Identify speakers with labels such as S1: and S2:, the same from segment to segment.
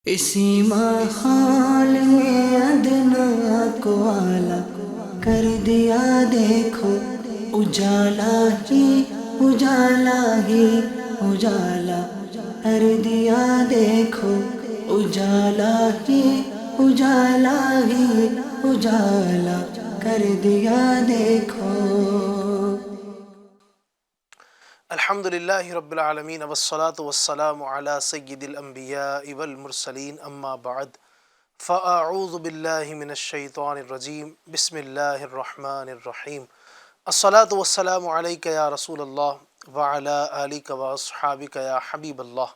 S1: اسی ماحول میں ادنا کو اعلیٰ کر دیا دیکھو، اجالا ہی اجالا ہی اجالا کر دیا دیکھو، اجالا ہی اجالا ہی اجالا کر دیا دیکھو۔
S2: الحمد للہ رب العالمین والصلاة والسلام علی سید الانبیاء والمرسلین اما بعد فاعوذ باللہ من الشیطان الرجیم بسم اللہ الرحمن الرحیم الصلاة والسلام علیک یا رسول اللہ وعلی آلک واصحابک یا حبیب اللہ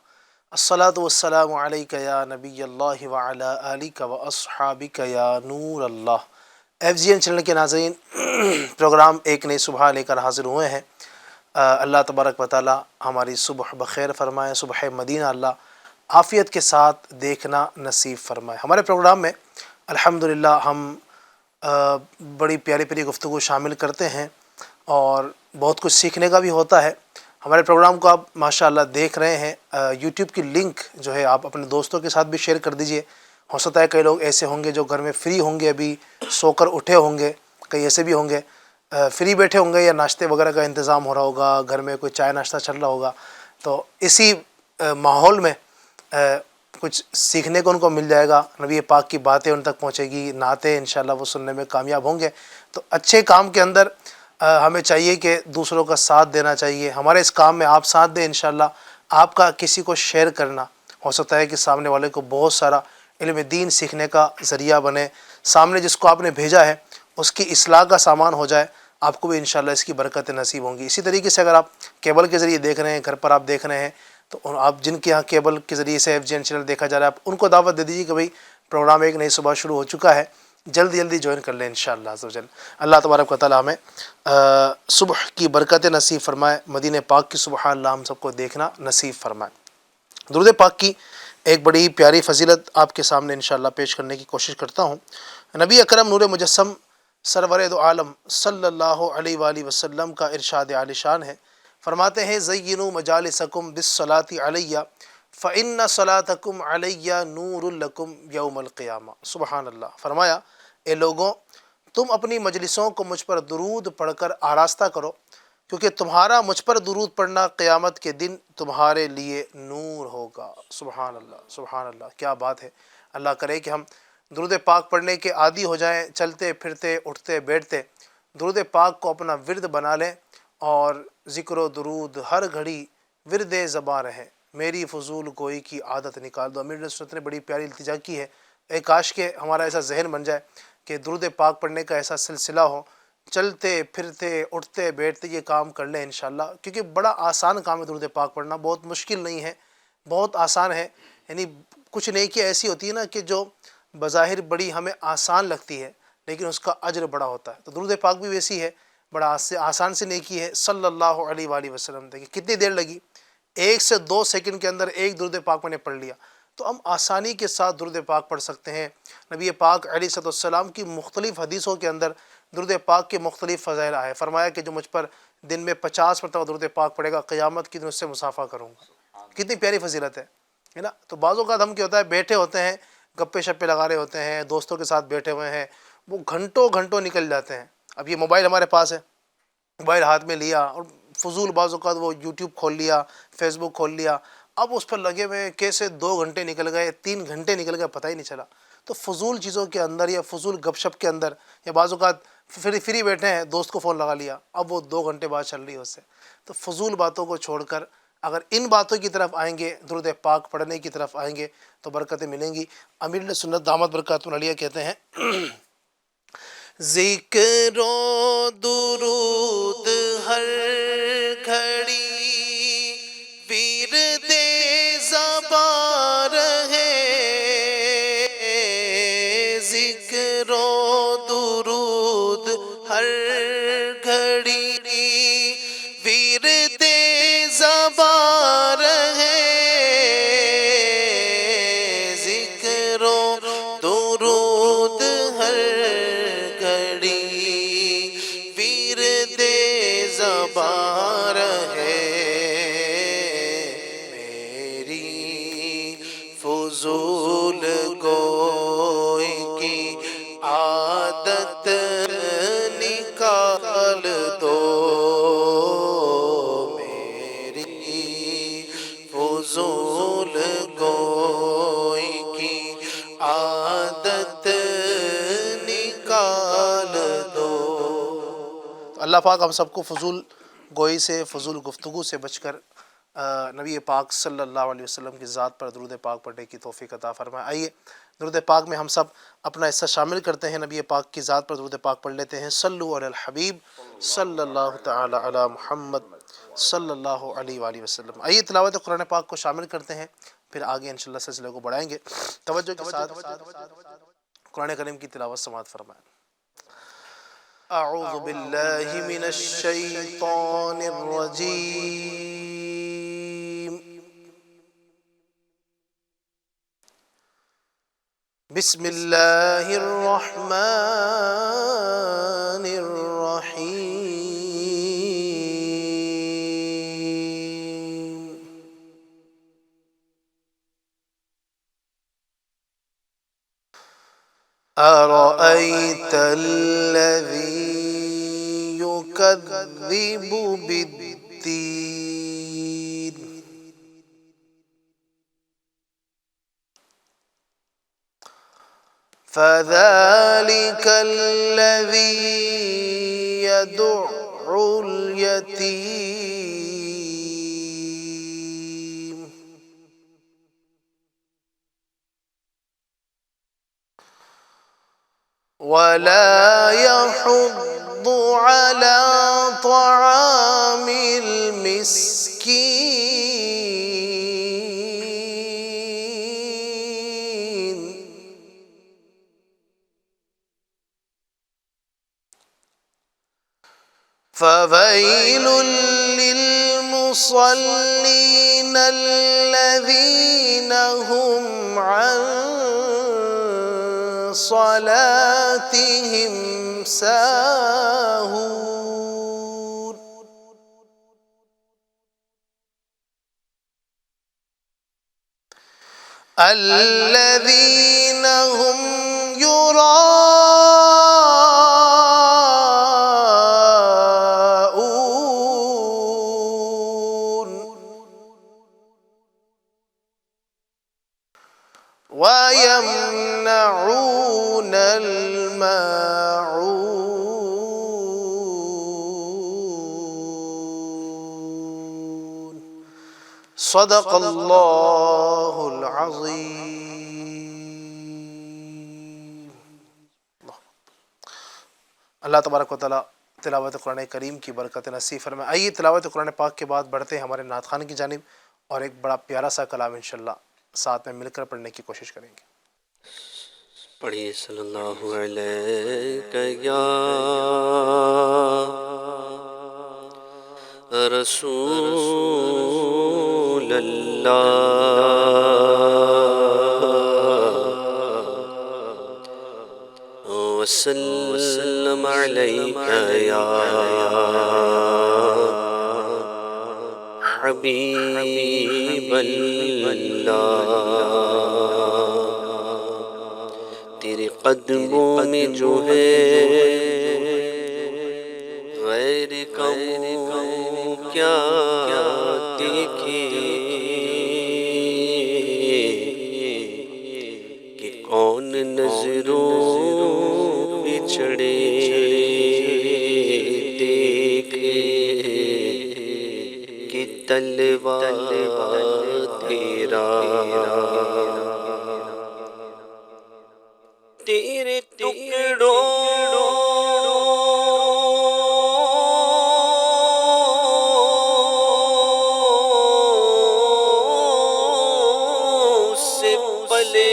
S2: الصلاة والسلام علیک یا نبی اللہ وعلی آلک واصحابک یا نور اللہ۔ ایف جی این چینل کے ناظرین، پروگرام ایک نئی صبح لے کر حاضر ہوئے ہیں۔ اللہ تبارک و تعالی ہماری صبح بخیر فرمائے، صبح مدینہ اللہ عافیت کے ساتھ دیکھنا نصیب فرمائے۔ ہمارے پروگرام میں الحمدللہ ہم بڑی پیاری پیاری گفتگو شامل کرتے ہیں اور بہت کچھ سیکھنے کا بھی ہوتا ہے۔ ہمارے پروگرام کو آپ ماشاءاللہ دیکھ رہے ہیں، یوٹیوب کی لنک جو ہے آپ اپنے دوستوں کے ساتھ بھی شیئر کر دیجئے۔ ہو سکتا ہے کئی لوگ ایسے ہوں گے جو گھر میں فری ہوں گے، ابھی سو کر اٹھے ہوں گے، کئی ایسے بھی ہوں گے فری بیٹھے ہوں گے یا ناشتے وغیرہ کا انتظام ہو رہا ہوگا، گھر میں کوئی چائے ناشتہ چل رہا ہوگا، تو اسی ماحول میں کچھ سیکھنے کو ان کو مل جائے گا، نبی پاک کی باتیں ان تک پہنچے گی، نعتیں انشاءاللہ وہ سننے میں کامیاب ہوں گے۔ تو اچھے کام کے اندر ہمیں چاہیے کہ دوسروں کا ساتھ دینا چاہیے۔ ہمارے اس کام میں آپ ساتھ دیں انشاءاللہ، آپ کا کسی کو شیئر کرنا ہو سکتا ہے کہ سامنے والے کو بہت سارا علم دین سیکھنے کا ذریعہ بنے، سامنے جس کو آپ نے بھیجا ہے اس کی اصلاح کا سامان ہو جائے، آپ کو بھی انشاءاللہ اس کی برکتیں نصیب ہوں گی۔ اسی طریقے سے اگر آپ کیبل کے ذریعے دیکھ رہے ہیں، گھر پر آپ دیکھ رہے ہیں، تو آپ جن کے ہاں کیبل کے ذریعے سے ایف جی این چینل دیکھا جا رہا ہے، آپ ان کو دعوت دے دیجیے کہ بھئی پروگرام ایک نئی صبح شروع ہو چکا ہے، جلدی جلدی جوائن کر لیں انشاءاللہ عز و جل۔ اللہ تبارک و تعالی ہمیں صبح کی برکتیں نصیب فرمائے، مدینہ پاک کی صبح اللہ ہم سب کو دیکھنا نصیب فرمائے۔ درود پاک کی ایک بڑی پیاری فضیلت آپ کے سامنے انشاءاللہ پیش کرنے کی کوشش کرتا ہوں۔ نبی اکرم نور مجسم سرور دو عالم صلی اللہ علیہ وآلہ وسلم کا ارشاد عالی شان ہے، فرماتے ہیں زینوا مجالسکم بالصلاۃ علیہ فإن صلاتکم علیہ نور لکم یوم القیامہ۔ سبحان اللہ۔ فرمایا اے لوگوں، تم اپنی مجلسوں کو مجھ پر درود پڑھ کر آراستہ کرو، کیونکہ تمہارا مجھ پر درود پڑھنا قیامت کے دن تمہارے لیے نور ہوگا۔ سبحان اللہ، سبحان اللہ، کیا بات ہے۔ اللہ کرے کہ ہم درود پاک پڑھنے کے عادی ہو جائیں، چلتے پھرتے اٹھتے بیٹھتے درود پاک کو اپنا ورد بنا لیں، اور ذکر و درود ہر گھڑی ورد زباں رہے، میری فضول گوئی کی عادت نکال دو۔ امیر سنت نے بڑی پیاری التجا کی ہے، اے کاش کہ ہمارا ایسا ذہن بن جائے کہ درود پاک پڑھنے کا ایسا سلسلہ ہو، چلتے پھرتے اٹھتے بیٹھتے یہ کام کر لیں انشاءاللہ، کیونکہ بڑا آسان کام ہے درود پاک پڑھنا، بہت مشکل نہیں ہے، بہت آسان ہے۔ یعنی کچھ نیکی ایسی ہوتی ہے نا کہ جو بظاہر بڑی ہمیں آسان لگتی ہے لیکن اس کا اجر بڑا ہوتا ہے، تو درود پاک بھی ویسی ہے، بڑا آسان سے نیکی ہے۔ صلی اللہ علیہ وآلہ وسلم، دیکھیں کتنی دیر لگی، 1 سے 2 سیکنڈ کے اندر ایک درود پاک میں نے پڑھ لیا، تو ہم آسانی کے ساتھ درود پاک پڑھ سکتے ہیں۔ نبی پاک علیہ السلام کی مختلف حدیثوں کے اندر درود پاک کے مختلف فضائل آئے، فرمایا کہ جو مجھ پر دن میں 50 مرتبہ درود پاک پڑھے گا قیامت کے دن اس سے مصافحہ کروں گا۔ کتنی پیاری فضیلت ہے نا۔ تو بعض اوقات ہم کیا ہوتا ہے، بیٹھے ہوتے ہیں، گپے شپے لگا رہے ہوتے ہیں، دوستوں کے ساتھ بیٹھے ہوئے ہیں، وہ گھنٹوں گھنٹوں نکل جاتے ہیں۔ اب یہ موبائل ہمارے پاس ہے، موبائل ہاتھ میں لیا اور فضول بعض اوقات وہ یوٹیوب کھول لیا، فیس بک کھول لیا، اب اس پر لگے ہوئے کیسے 2 گھنٹے نکل گئے، 3 گھنٹے نکل گئے، پتہ ہی نہیں چلا۔ تو فضول چیزوں کے اندر یا فضول گپ شپ کے اندر، یا بعض اوقات فری بیٹھے ہیں، دوست کو فون لگا لیا، اب وہ 2 گھنٹے بعد چل رہی ہے اس سے۔ تو فضول باتوں کو چھوڑ کر اگر ان باتوں کی طرف آئیں گے، درود پاک پڑھنے کی طرف آئیں گے تو برکتیں ملیں گی۔ امیر سنت دامت برکاتہ علیہ کہتے ہیں ذکر و درود ہر گھڑی ورد زباں رہے، ذکر و درود ہر گھڑی ورد زباں رہے، ذکر و درود ہر گھڑی ورد زباں رہے، فضول گوئی کی عادت نکال دو میری فضول گوئی کی عادت نکال دو۔ تو اللہ پاک ہم سب کو فضول گوئی سے، فضول گفتگو سے بچ کر نبی پاک صلی اللہ علیہ وسلم کی ذات پر درود پاک پڑھنے کی توفیق عطا فرمائے۔ آئیے درود پاک میں ہم سب اپنا حصہ شامل کرتے ہیں، نبی پاک کی ذات پر درود پاک پڑھ لیتے ہیں۔ صلو علی الحبیب صلی اللہ تعالی علی محمد صلی اللہ علیہ وآلہ وسلم۔ آئیے تلاوت قرآن پاک کو شامل کرتے ہیں، پھر آگے انشاءاللہ سلسلے کو بڑھائیں گے۔ توجہ کے ساتھ قرآن کریم کی تلاوت سماعت فرمائیں۔ اعوذ باللہ من الشیطان الرجیم، بسم اللہ الرحمن الرحیم۔ أرأيت الذي يكذب بالدين فذلك الذي يدع اليتيم ولا يحض على طعام المسكين فويل للمصلين الذين هم عن صلاتهم ساهون الذين هم يراءون ويمنعون الماعون صدق اللہ العظیم۔ اللہ تبارک و تعالیٰ تلاوت قرآن کریم کی برکت نصیب فرمائے۔ آئیے تلاوت قرآن پاک کے بعد بڑھتے ہیں ہمارے نعت خوان کی جانب، اور ایک بڑا پیارا سا کلام انشاءاللہ ساتھ میں مل کر پڑھنے کی کوشش کریں گے۔
S3: پڑھیے صلی اللہ علیہ یا رسول اللہ وسلم علیک یا حبیب اللہ، تیرے قدموں میں جو ہے غیر کا کیا دیکھے کہ کون نظروں پہ چڑھے دیکھے کہ طلبہ تیرا تیرے ٹکڑوں سے پلے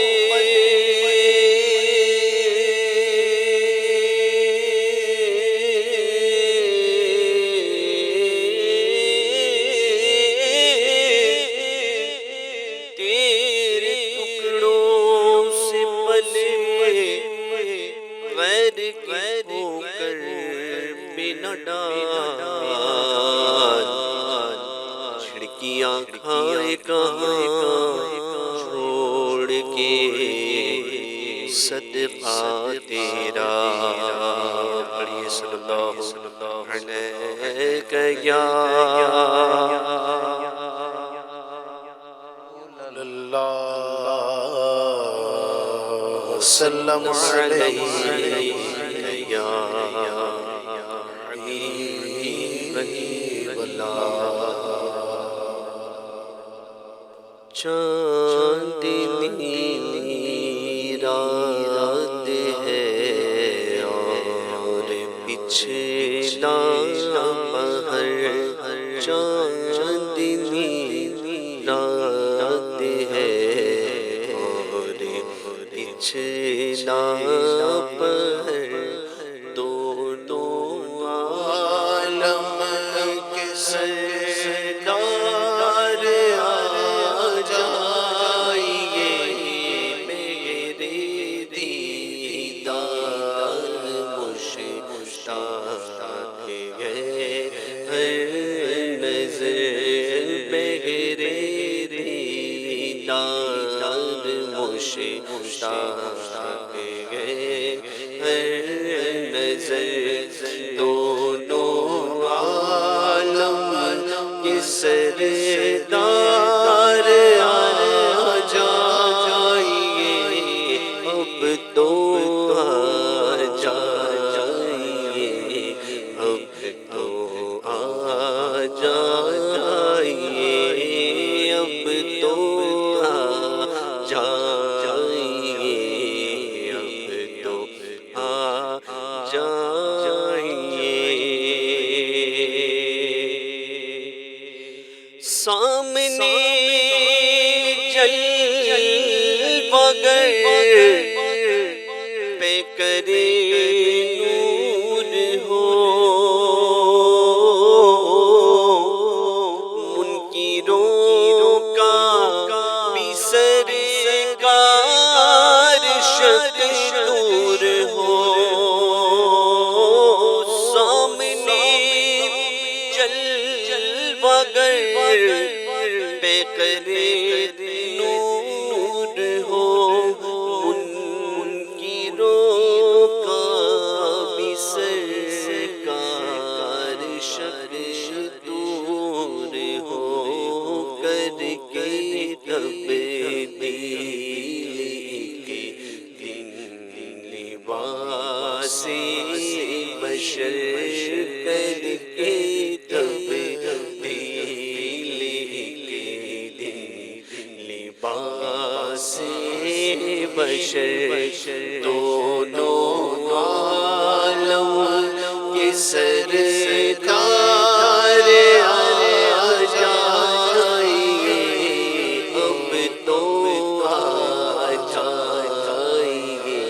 S3: چھڑکیاں کھائے کہاں چھوڑ کے صدقہ تیرا پڑھیے صلی اللہ علیہ یا
S2: وسلم علیہ
S3: یا حبیب اللہ چاندنی رات ہے اور پچھلا پہر چاندنی رات ہے اور پچھلا پہر دونوں عالم کے سردار آ جائیے میرے دیدار مشتاق ہے ہر نظر میرے دیدار مشتاق ہے ہر نظر دونوں عالم کے سردار آ جائیے اب تو آ جائیے اب تو آ جائیے اب تو آ جائیے اب تو آ جائیے سامنے جلوگر پہ کرے نور ہو منکروں کا بھی سرکار شک دور ہو سامنے جلوگر پہ کرے نور ہو منکروں کا بھی سرکار شک دور ہو کر کے تبدیلی کے دن لباس بشر کر کے لباس بشر دونوں عالم کے سردار آ جائیے اب تو آ جائیے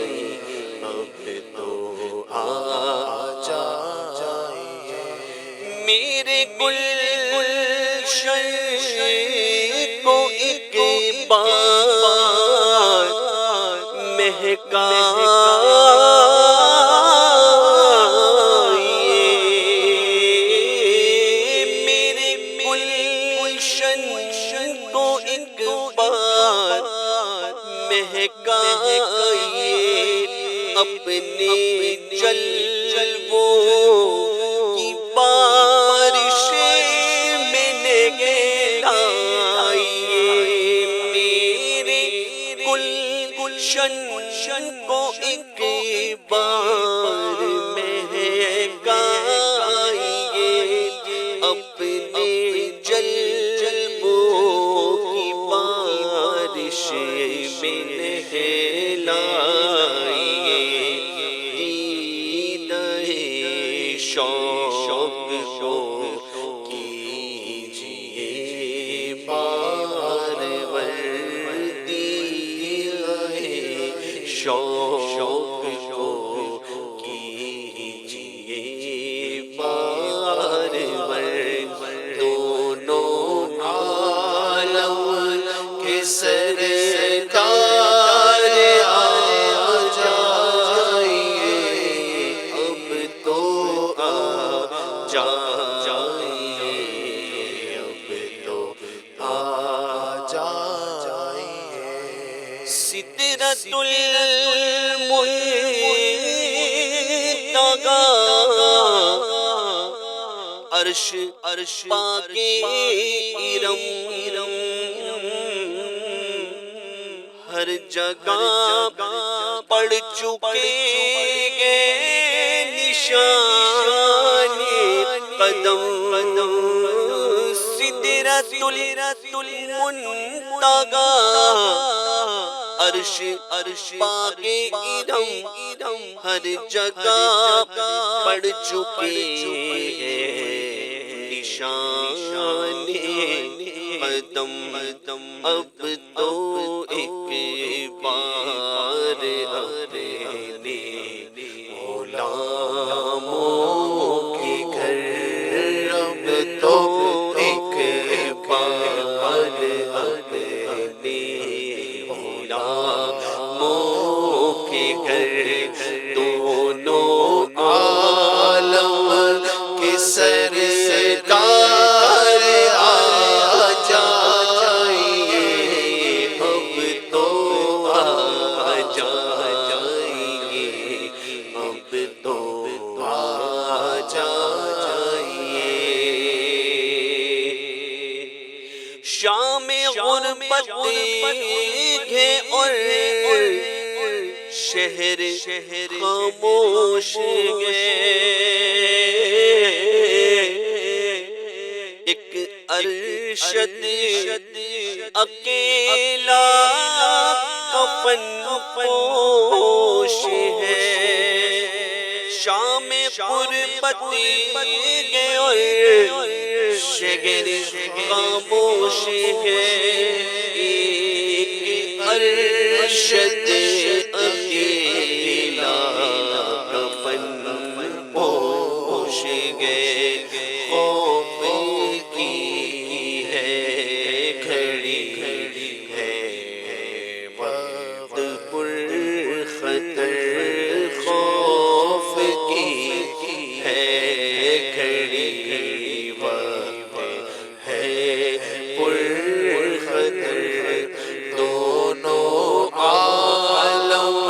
S3: اب تو آ جائیے میرے گلشن کو ایک بار مہکائیے میرے گلشن کو ایک بار مہکائیے اپنے جلووں کی بارش میں لگائیے میرے گلشن کو ایک بار مہکائیے اپنے جلووں کی بارش میں نہلائیے دیدہ شوق کو کیجیے بار دیدہ شوق کو کیجیے بار دونوں عالم کے سردار آ جائیے اب تو آ جائیے اب تو آ جائیے سدرۃ المنتہا عرش پاک ارم ہر جگہ پڑ چکے گے نشان قدم سدرۃ المنتہا عرش پاک ارم ہر جگہ پڑ چکے ہیں نشان قدم اب تو ایک بار اپنے غلاموں کے گھر اب تو ایک بار اپنے غلاموں کے گھر دونوں عالم کے سرکار آ جائیے اب تو آ جائیے اب تو آ جائیے شام غربت ہے اور شہر خاموش ہے ایک ارشد اکیلا کفن پوش ہے شام غربت ہے اور شہر خاموش ہے ایک ارشد اکیلا کفن پوش گئے خوف کی ہے گھڑی ہے وقت پر خطر خوف کی ہے گھڑی وقت ہے پر خطر دونوں عالم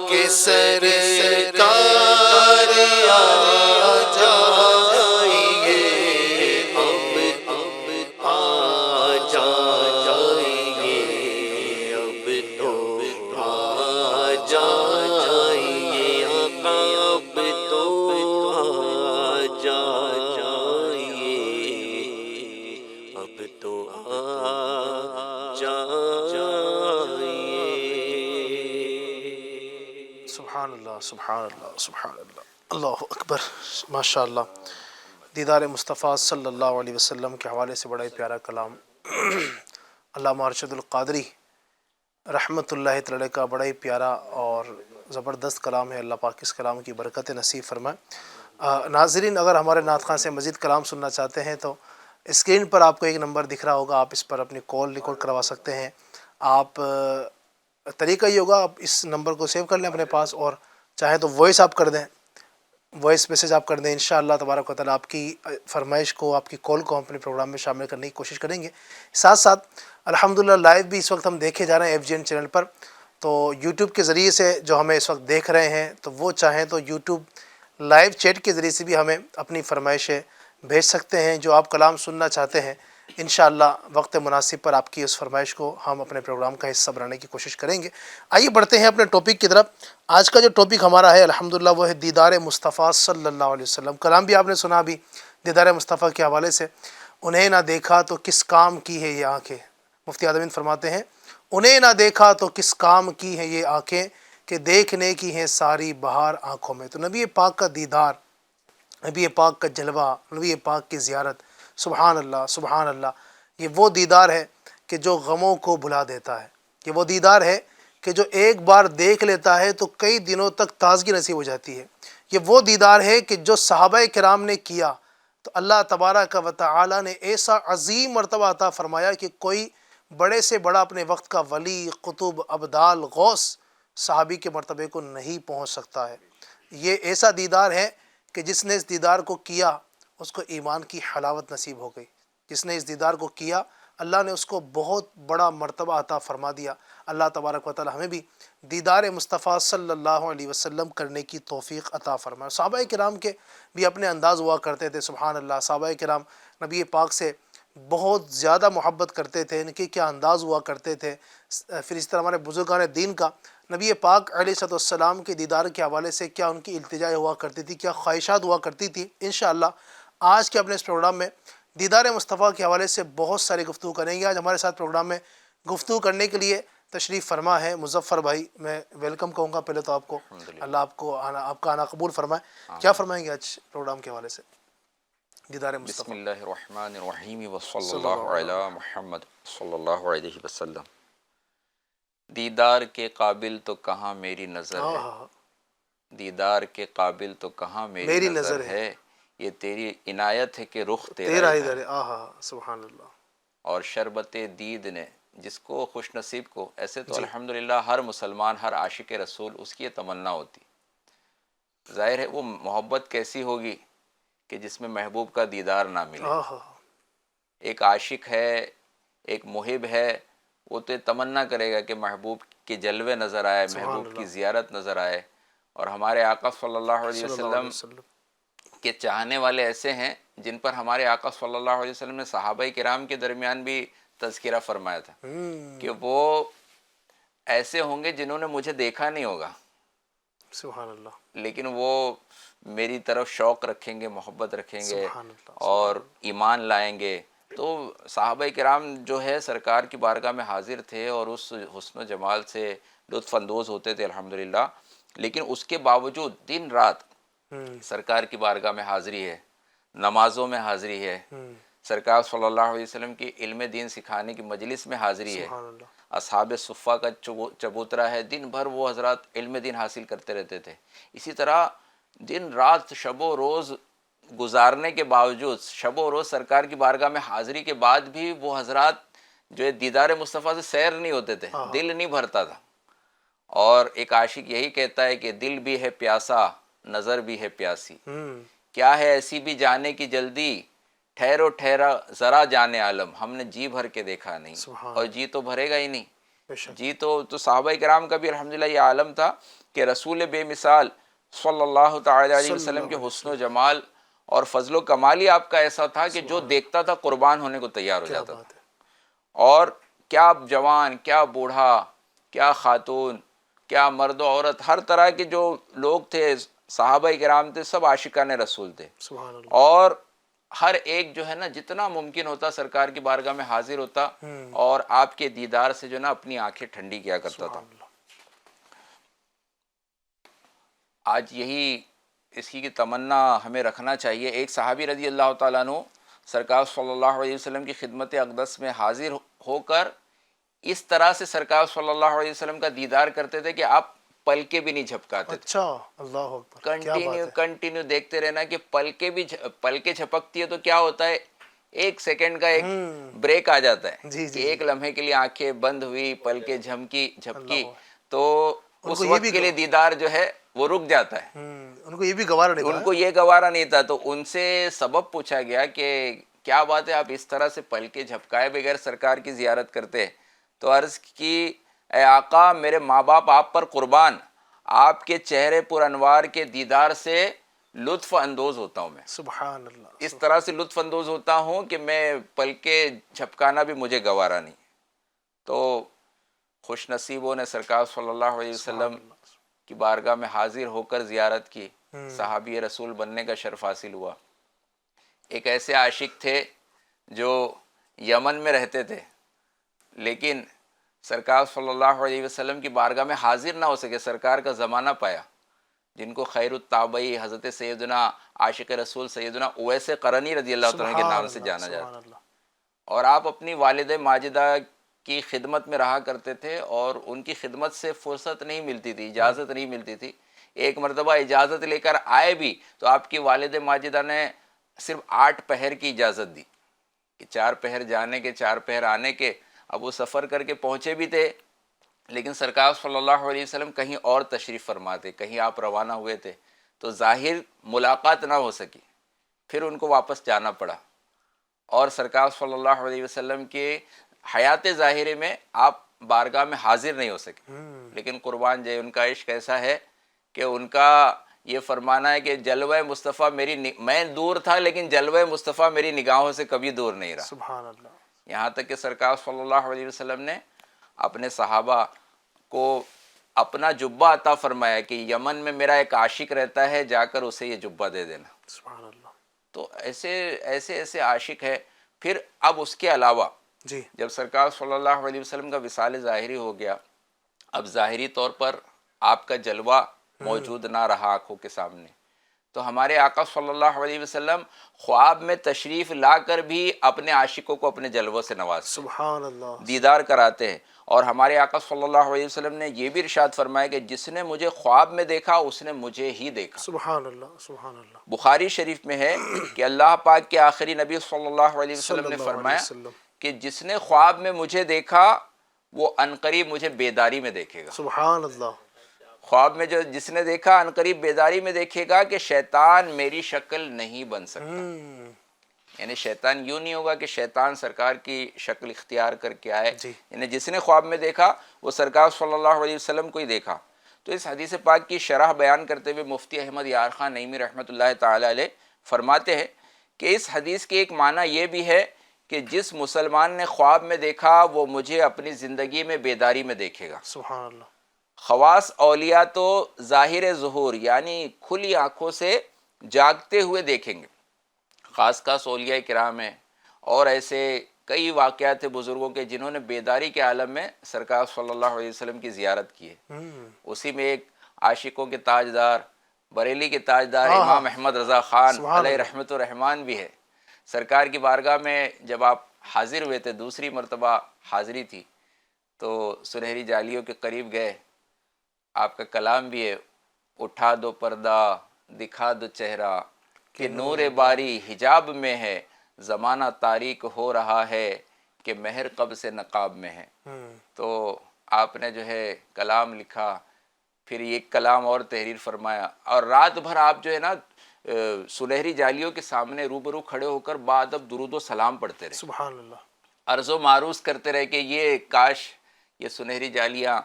S3: کے سرکار آ جائیے اب آ جائیے اب تو آ جائیے آقا اب تو آ جائیے اب تو آ جائیے
S2: سبحان اللہ سبحان اللہ سبحان اللہ اللہ اکبر ماشاء اللہ دیدار مصطفیٰ صلی اللہ علیہ وسلم کے حوالے سے بڑا ہی پیارا کلام علامہ ارشد القادری رحمۃ اللہ تعالی کا بڑا ہی پیارا اور زبردست کلام ہے. اللہ پاک اس کلام کی برکت نصیب فرمائے. ناظرین اگر ہمارے نعت خواں سے مزید کلام سننا چاہتے ہیں تو اسکرین پر آپ کو ایک نمبر دکھ رہا ہوگا, آپ اس پر اپنی کال ریکارڈ کروا سکتے ہیں. آپ طریقہ یہ ہوگا آپ اس نمبر کو سیو کر لیں اپنے پاس اور چاہیں تو وائس آپ کر دیں, وائس میسیج آپ کر دیں. انشاءاللہ تبارک و تعالیٰ آپ کی فرمائش کو آپ کی کال کو ہم اپنے پروگرام میں شامل کرنے کی کوشش کریں گے. ساتھ ساتھ الحمدللہ لائیو بھی اس وقت ہم دیکھے جا رہے ہیں FGN چینل پر, تو یوٹیوب کے ذریعے سے جو ہمیں اس وقت دیکھ رہے ہیں تو وہ چاہیں تو یوٹیوب لائیو چیٹ کے ذریعے سے بھی ہمیں اپنی فرمائشیں بھیج سکتے ہیں. جو آپ کلام سننا چاہتے ہیں انشاءاللہ وقت مناسب پر آپ کی اس فرمائش کو ہم اپنے پروگرام کا حصہ بنانے کی کوشش کریں گے. آئیے بڑھتے ہیں اپنے ٹاپک کی طرف. آج کا جو ٹاپک ہمارا ہے الحمدللہ وہ ہے دیدار مصطفیٰ صلی اللہ علیہ وسلم. کلام بھی آپ نے سنا بھی دیدار مصطفیٰ کے حوالے سے. انہیں نہ دیکھا تو کس کام کی ہے یہ آنکھیں, مفتی اعظم فرماتے ہیں انہیں نہ دیکھا تو کس کام کی ہے یہ آنکھیں کہ دیکھنے کی ہیں ساری بہار آنکھوں میں. تو نبی پاک کا دیدار, نبی پاک کا جلوہ, نبی پاک کی زیارت, سبحان اللہ سبحان اللہ, یہ وہ دیدار ہے کہ جو غموں کو بھلا دیتا ہے. یہ وہ دیدار ہے کہ جو ایک بار دیکھ لیتا ہے تو کئی دنوں تک تازگی نصیب ہو جاتی ہے. یہ وہ دیدار ہے کہ جو صحابہ کرام نے کیا تو اللہ تبارک و تعالی نے ایسا عظیم مرتبہ عطا فرمایا کہ کوئی بڑے سے بڑا اپنے وقت کا ولی, قطب, ابدال, غوث صحابی کے مرتبے کو نہیں پہنچ سکتا ہے. یہ ایسا دیدار ہے کہ جس نے اس دیدار کو کیا اس کو ایمان کی حلاوت نصیب ہو گئی. جس نے اس دیدار کو کیا اللہ نے اس کو بہت بڑا مرتبہ عطا فرما دیا۔ اللہ تبارک و تعالی ہمیں بھی دیدار مصطفیٰ صلی اللہ علیہ وسلم کرنے کی توفیق عطا فرمائے۔ صحابہ کرام کے بھی اپنے انداز ہوا کرتے تھے، سبحان اللہ۔ صحابہ کرام نبی پاک سے بہت زیادہ محبت کرتے تھے، ان کے کیا انداز ہوا کرتے تھے۔ پھر اس طرح ہمارے بزرگان دین کا نبی پاک علیہ السلام کے دیدار کے حوالے سے کیا ان کی التجائیں ہوا کرتی تھی، کیا خواہشات ہوا کرتی تھی۔ انشاءاللہ آج کے اپنے اس پروگرام میں دیدار مصطفیٰ کے حوالے سے بہت ساری گفتگو کریں گے۔ آج ہمارے ساتھ پروگرام میں گفتگو کرنے کے لیے تشریف فرما ہے مظفر بھائی، میں ویلکم کہوں گا پہلے تو آپ کو۔ اللہ آپ کا آنا قبول فرمائے۔ کیا فرمائیں گے آج پروگرام کے حوالے سے دیدار
S4: بسم
S2: مصطفیٰ؟
S4: اللہ الرحمن الرحیم وصلی اللہ علی محمد صلی اللہ علیہ وسلم۔ دیدار کے قابل تو کہاں میری نظر ہے، دیدار کے قابل تو کہاں میری نظر ہے، یہ تیری عنایت ہے کہ رخ
S2: تیرا
S4: ادھر
S2: ادھر سبحان اللہ۔
S4: اور شربت دید نے جس کو خوش نصیب کو، ایسے تو الحمدللہ ہر مسلمان، ہر عاشق رسول اس کی یہ تمنا ہوتی۔ ظاہر ہے وہ محبت کیسی ہوگی کہ جس میں محبوب کا دیدار نہ ملے۔ ایک عاشق ہے، ایک محب ہے، وہ تو تمنا کرے گا کہ محبوب کے جلوے نظر آئے، محبوب کی زیارت نظر آئے۔ اور ہمارے آقا صلی اللہ علیہ وسلم کے چاہنے والے ایسے ہیں جن پر ہمارے آقا صلی اللہ علیہ وسلم نے صحابہ کرام کے درمیان بھی تذکرہ فرمایا تھا کہ وہ ایسے ہوں گے جنہوں نے مجھے دیکھا نہیں ہوگا،
S2: سبحان اللہ،
S4: لیکن وہ میری طرف شوق رکھیں گے، محبت رکھیں گے اور ایمان لائیں گے۔ تو صحابہ کرام جو ہے سرکار کی بارگاہ میں حاضر تھے اور اس حسن و جمال سے لطف اندوز ہوتے تھے الحمدللہ، لیکن اس کے باوجود دن رات سرکار کی بارگاہ میں حاضری ہے، نمازوں میں حاضری ہے، سرکار صلی اللہ علیہ وسلم کی علم دین سکھانے کی مجلس میں حاضری ہے، اصحاب صفہ کا چبوترا ہے، دن بھر وہ حضرات علم دین حاصل کرتے رہتے تھے۔ اسی طرح دن رات شب و روز گزارنے کے باوجود، شب و روز سرکار کی بارگاہ میں حاضری کے بعد بھی وہ حضرات جو ہے دیدار مصطفیٰ سے سیر نہیں ہوتے تھے، دل نہیں بھرتا تھا۔ اور ایک عاشق یہی کہتا ہے کہ دل بھی ہے پیاسا، نظر بھی ہے پیاسی، کیا ہے ایسی بھی جانے کی جلدی، ٹھہرو ٹھہرا ذرا جانے عالم، ہم نے جی بھر کے دیکھا نہیں، اور جی تو بھرے گا ہی نہیں۔ جی تو صحابہ کرام کا بھی الحمدللہ یہ عالم تھا کہ رسول بے مثال صلی اللہ تعالی علیہ وسلم کے حسن و جمال اور فضل و کمال ہی آپ کا ایسا تھا کہ جو دیکھتا تھا قربان ہونے کو تیار ہو جاتا تھا۔ اور کیا جوان، کیا بوڑھا، کیا خاتون، کیا مرد و عورت، ہر طرح کے جو لوگ تھے، صحابہ کرام تھے، سب عاشقان رسول تھے۔ اور ہر ایک جو ہے نا جتنا ممکن ہوتا سرکار کی بارگاہ میں حاضر ہوتا اور آپ کے دیدار سے جو نا اپنی آنکھیں ٹھنڈی کیا کرتا تھا۔ آج یہی اس کی تمنا ہمیں رکھنا چاہیے۔ ایک صحابی رضی اللہ تعالیٰ عنہ سرکار صلی اللہ علیہ وسلم کی خدمت اقدس میں حاضر ہو کر اس طرح سے سرکار صلی اللہ علیہ وسلم کا دیدار کرتے تھے کہ آپ پلکیں بھی نہیں جھپکاتے تھے۔
S2: اچھا، اللہ اکبر،
S4: کنٹینیو دیکھتے رہنا کہ پلکیں جھپکتی ہے تو کیا ہوتا ہے، ایک سیکنڈ کا ایک بریک آ جاتا ہے کہ ایک لمحے کے لیے آنکھیں بند ہوئی، پلکیں جھپکی تو اس وقت کے لیے دیدار جو ہے وہ رک جاتا ہے۔
S2: ان کو یہ بھی گوارا نہیں تھا،
S4: ان کو یہ گوارا نہیں تھا، تو ان سے سبب پوچھا گیا کہ کیا بات ہے آپ اس طرح سے پلکیں جھپکائے بغیر سرکار کی زیارت کرتے؟ تو عرض کی اے آقا میرے ماں باپ آپ پر قربان، آپ کے چہرے پر انوار کے دیدار سے لطف اندوز ہوتا ہوں میں،
S2: سبحان اللہ،
S4: اس طرح سے لطف اندوز ہوتا ہوں کہ میں پلکیں جھپکانا بھی مجھے گوارا نہیں۔ تو خوش نصیبوں نے سرکار صلی اللہ علیہ وسلم کی بارگاہ میں حاضر ہو کر زیارت کی، صحابی رسول بننے کا شرف حاصل ہوا۔ ایک ایسے عاشق تھے جو یمن میں رہتے تھے لیکن سرکار صلی اللہ علیہ وسلم کی بارگاہ میں حاضر نہ ہو سکے، سرکار کا زمانہ پایا، جن کو خیر التابعی حضرت سیدنا عاشق رسول سیدنا اویس قرنی رضی اللہ تعالیٰ کے نام سے جانا جاتا۔ اور آپ اپنی والد ماجدہ کی خدمت میں رہا کرتے تھے اور ان کی خدمت سے فرصت نہیں ملتی تھی، اجازت نہیں ملتی تھی۔ ایک مرتبہ اجازت لے کر آئے بھی تو آپ کی والد ماجدہ نے صرف 8 پہر کی اجازت دی کہ 4 پہر جانے کے 4 پہر آنے کے۔ اب وہ سفر کر کے پہنچے بھی تھے لیکن سرکار صلی اللہ علیہ وسلم کہیں اور تشریف فرما تھے، کہیں آپ روانہ ہوئے تھے، تو ظاہر ملاقات نہ ہو سکی، پھر ان کو واپس جانا پڑا۔ اور سرکار صلی اللہ علیہ وسلم کے حیات ظاہرے میں آپ بارگاہ میں حاضر نہیں ہو سکے، لیکن قربان جائے ان کا عشق ایسا ہے کہ ان کا یہ فرمانا ہے کہ جلوہ مصطفیٰ میں دور تھا لیکن جلوہ مصطفیٰ میری نگاہوں سے کبھی دور نہیں رہا.
S2: سبحان اللہ.
S4: یہاں تک کہ سرکار صلی اللہ علیہ وسلم نے اپنے صحابہ کو اپنا جبہ عطا فرمایا کہ یمن میں میرا ایک عاشق رہتا ہے، جا کر اسے یہ جبہ دے دینا.
S2: سبحان اللہ.
S4: تو ایسے عاشق ہے. پھر اب اس کے علاوہ
S2: جی
S4: جب سرکار صلی اللہ علیہ وسلم کا وصال ظاہری ہو گیا، اب ظاہری طور پر آپ کا جلوہ موجود نہ رہا آنکھوں کے سامنے، تو ہمارے آقا صلی اللہ علیہ وسلم خواب میں تشریف لا کر بھی اپنے عاشقوں کو اپنے جلووں سے نوازتے،
S2: سبحان اللہ.
S4: دیدار کراتے ہیں. اور ہمارے آقا صلی اللہ علیہ وسلم نے یہ بھی ارشاد فرمایا کہ جس نے مجھے خواب میں دیکھا اس نے مجھے ہی دیکھا.
S2: سبحان اللہ. سبحان اللہ.
S4: بخاری شریف میں ہے کہ اللہ پاک کے آخری نبی صلی اللہ علیہ
S2: صلی
S4: وسلم نے
S2: اللہ
S4: فرمایا
S2: علیہ وسلم.
S4: کہ جس نے خواب میں مجھے دیکھا وہ عنقریب مجھے بیداری میں دیکھے گا.
S2: سبحان اللہ.
S4: خواب میں جس نے دیکھا عنقریب بیداری میں دیکھے گا کہ شیطان میری شکل نہیں بن سکتا. یعنی شیطان یوں نہیں ہوگا کہ شیطان سرکار کی شکل اختیار کر کے آئے.
S2: جی.
S4: یعنی جس نے خواب میں دیکھا وہ سرکار صلی اللہ علیہ وسلم کو ہی دیکھا. تو اس حدیث پاک کی شرح بیان کرتے ہوئے مفتی احمد یار خان نعیمی رحمۃ اللہ تعالی علیہ فرماتے ہیں کہ اس حدیث کے ایک معنی یہ بھی ہے کہ جس مسلمان نے خواب میں دیکھا وہ مجھے اپنی زندگی میں بیداری میں دیکھے گا.
S2: سبحان اللہ.
S4: خواص اولیاء تو ظاہر ظہور یعنی کھلی آنکھوں سے جاگتے ہوئے دیکھیں گے. خاص اولیاء کرام ہیں اور ایسے کئی واقعات ہیں بزرگوں کے جنہوں نے بیداری کے عالم میں سرکار صلی اللہ علیہ وسلم کی زیارت کی ہے. اسی میں ایک عاشقوں کے تاجدار بریلی کے تاجدار امام احمد رضا خان علیہ رحمت الرحمان بھی ہے. سرکار کی بارگاہ میں جب آپ حاضر ہوئے تھے، دوسری مرتبہ حاضری تھی، تو سنہری جالیوں کے قریب گئے. آپ کا کلام بھی ہے، اٹھا دو پردہ دکھا دو چہرہ کہ نور باری حجاب میں ہے، زمانہ تاریک ہو رہا ہے کہ مہر قب سے نقاب میں ہے. تو آپ نے جو ہے کلام لکھا، پھر ایک کلام اور تحریر فرمایا، اور رات بھر آپ جو ہے نا سنہری جالیوں کے سامنے روبرو کھڑے ہو کر بادب درود و سلام پڑھتے رہے.
S2: سبحان اللہ.
S4: عرض و معروض کرتے رہے کہ یہ کاش یہ سنہری جالیاں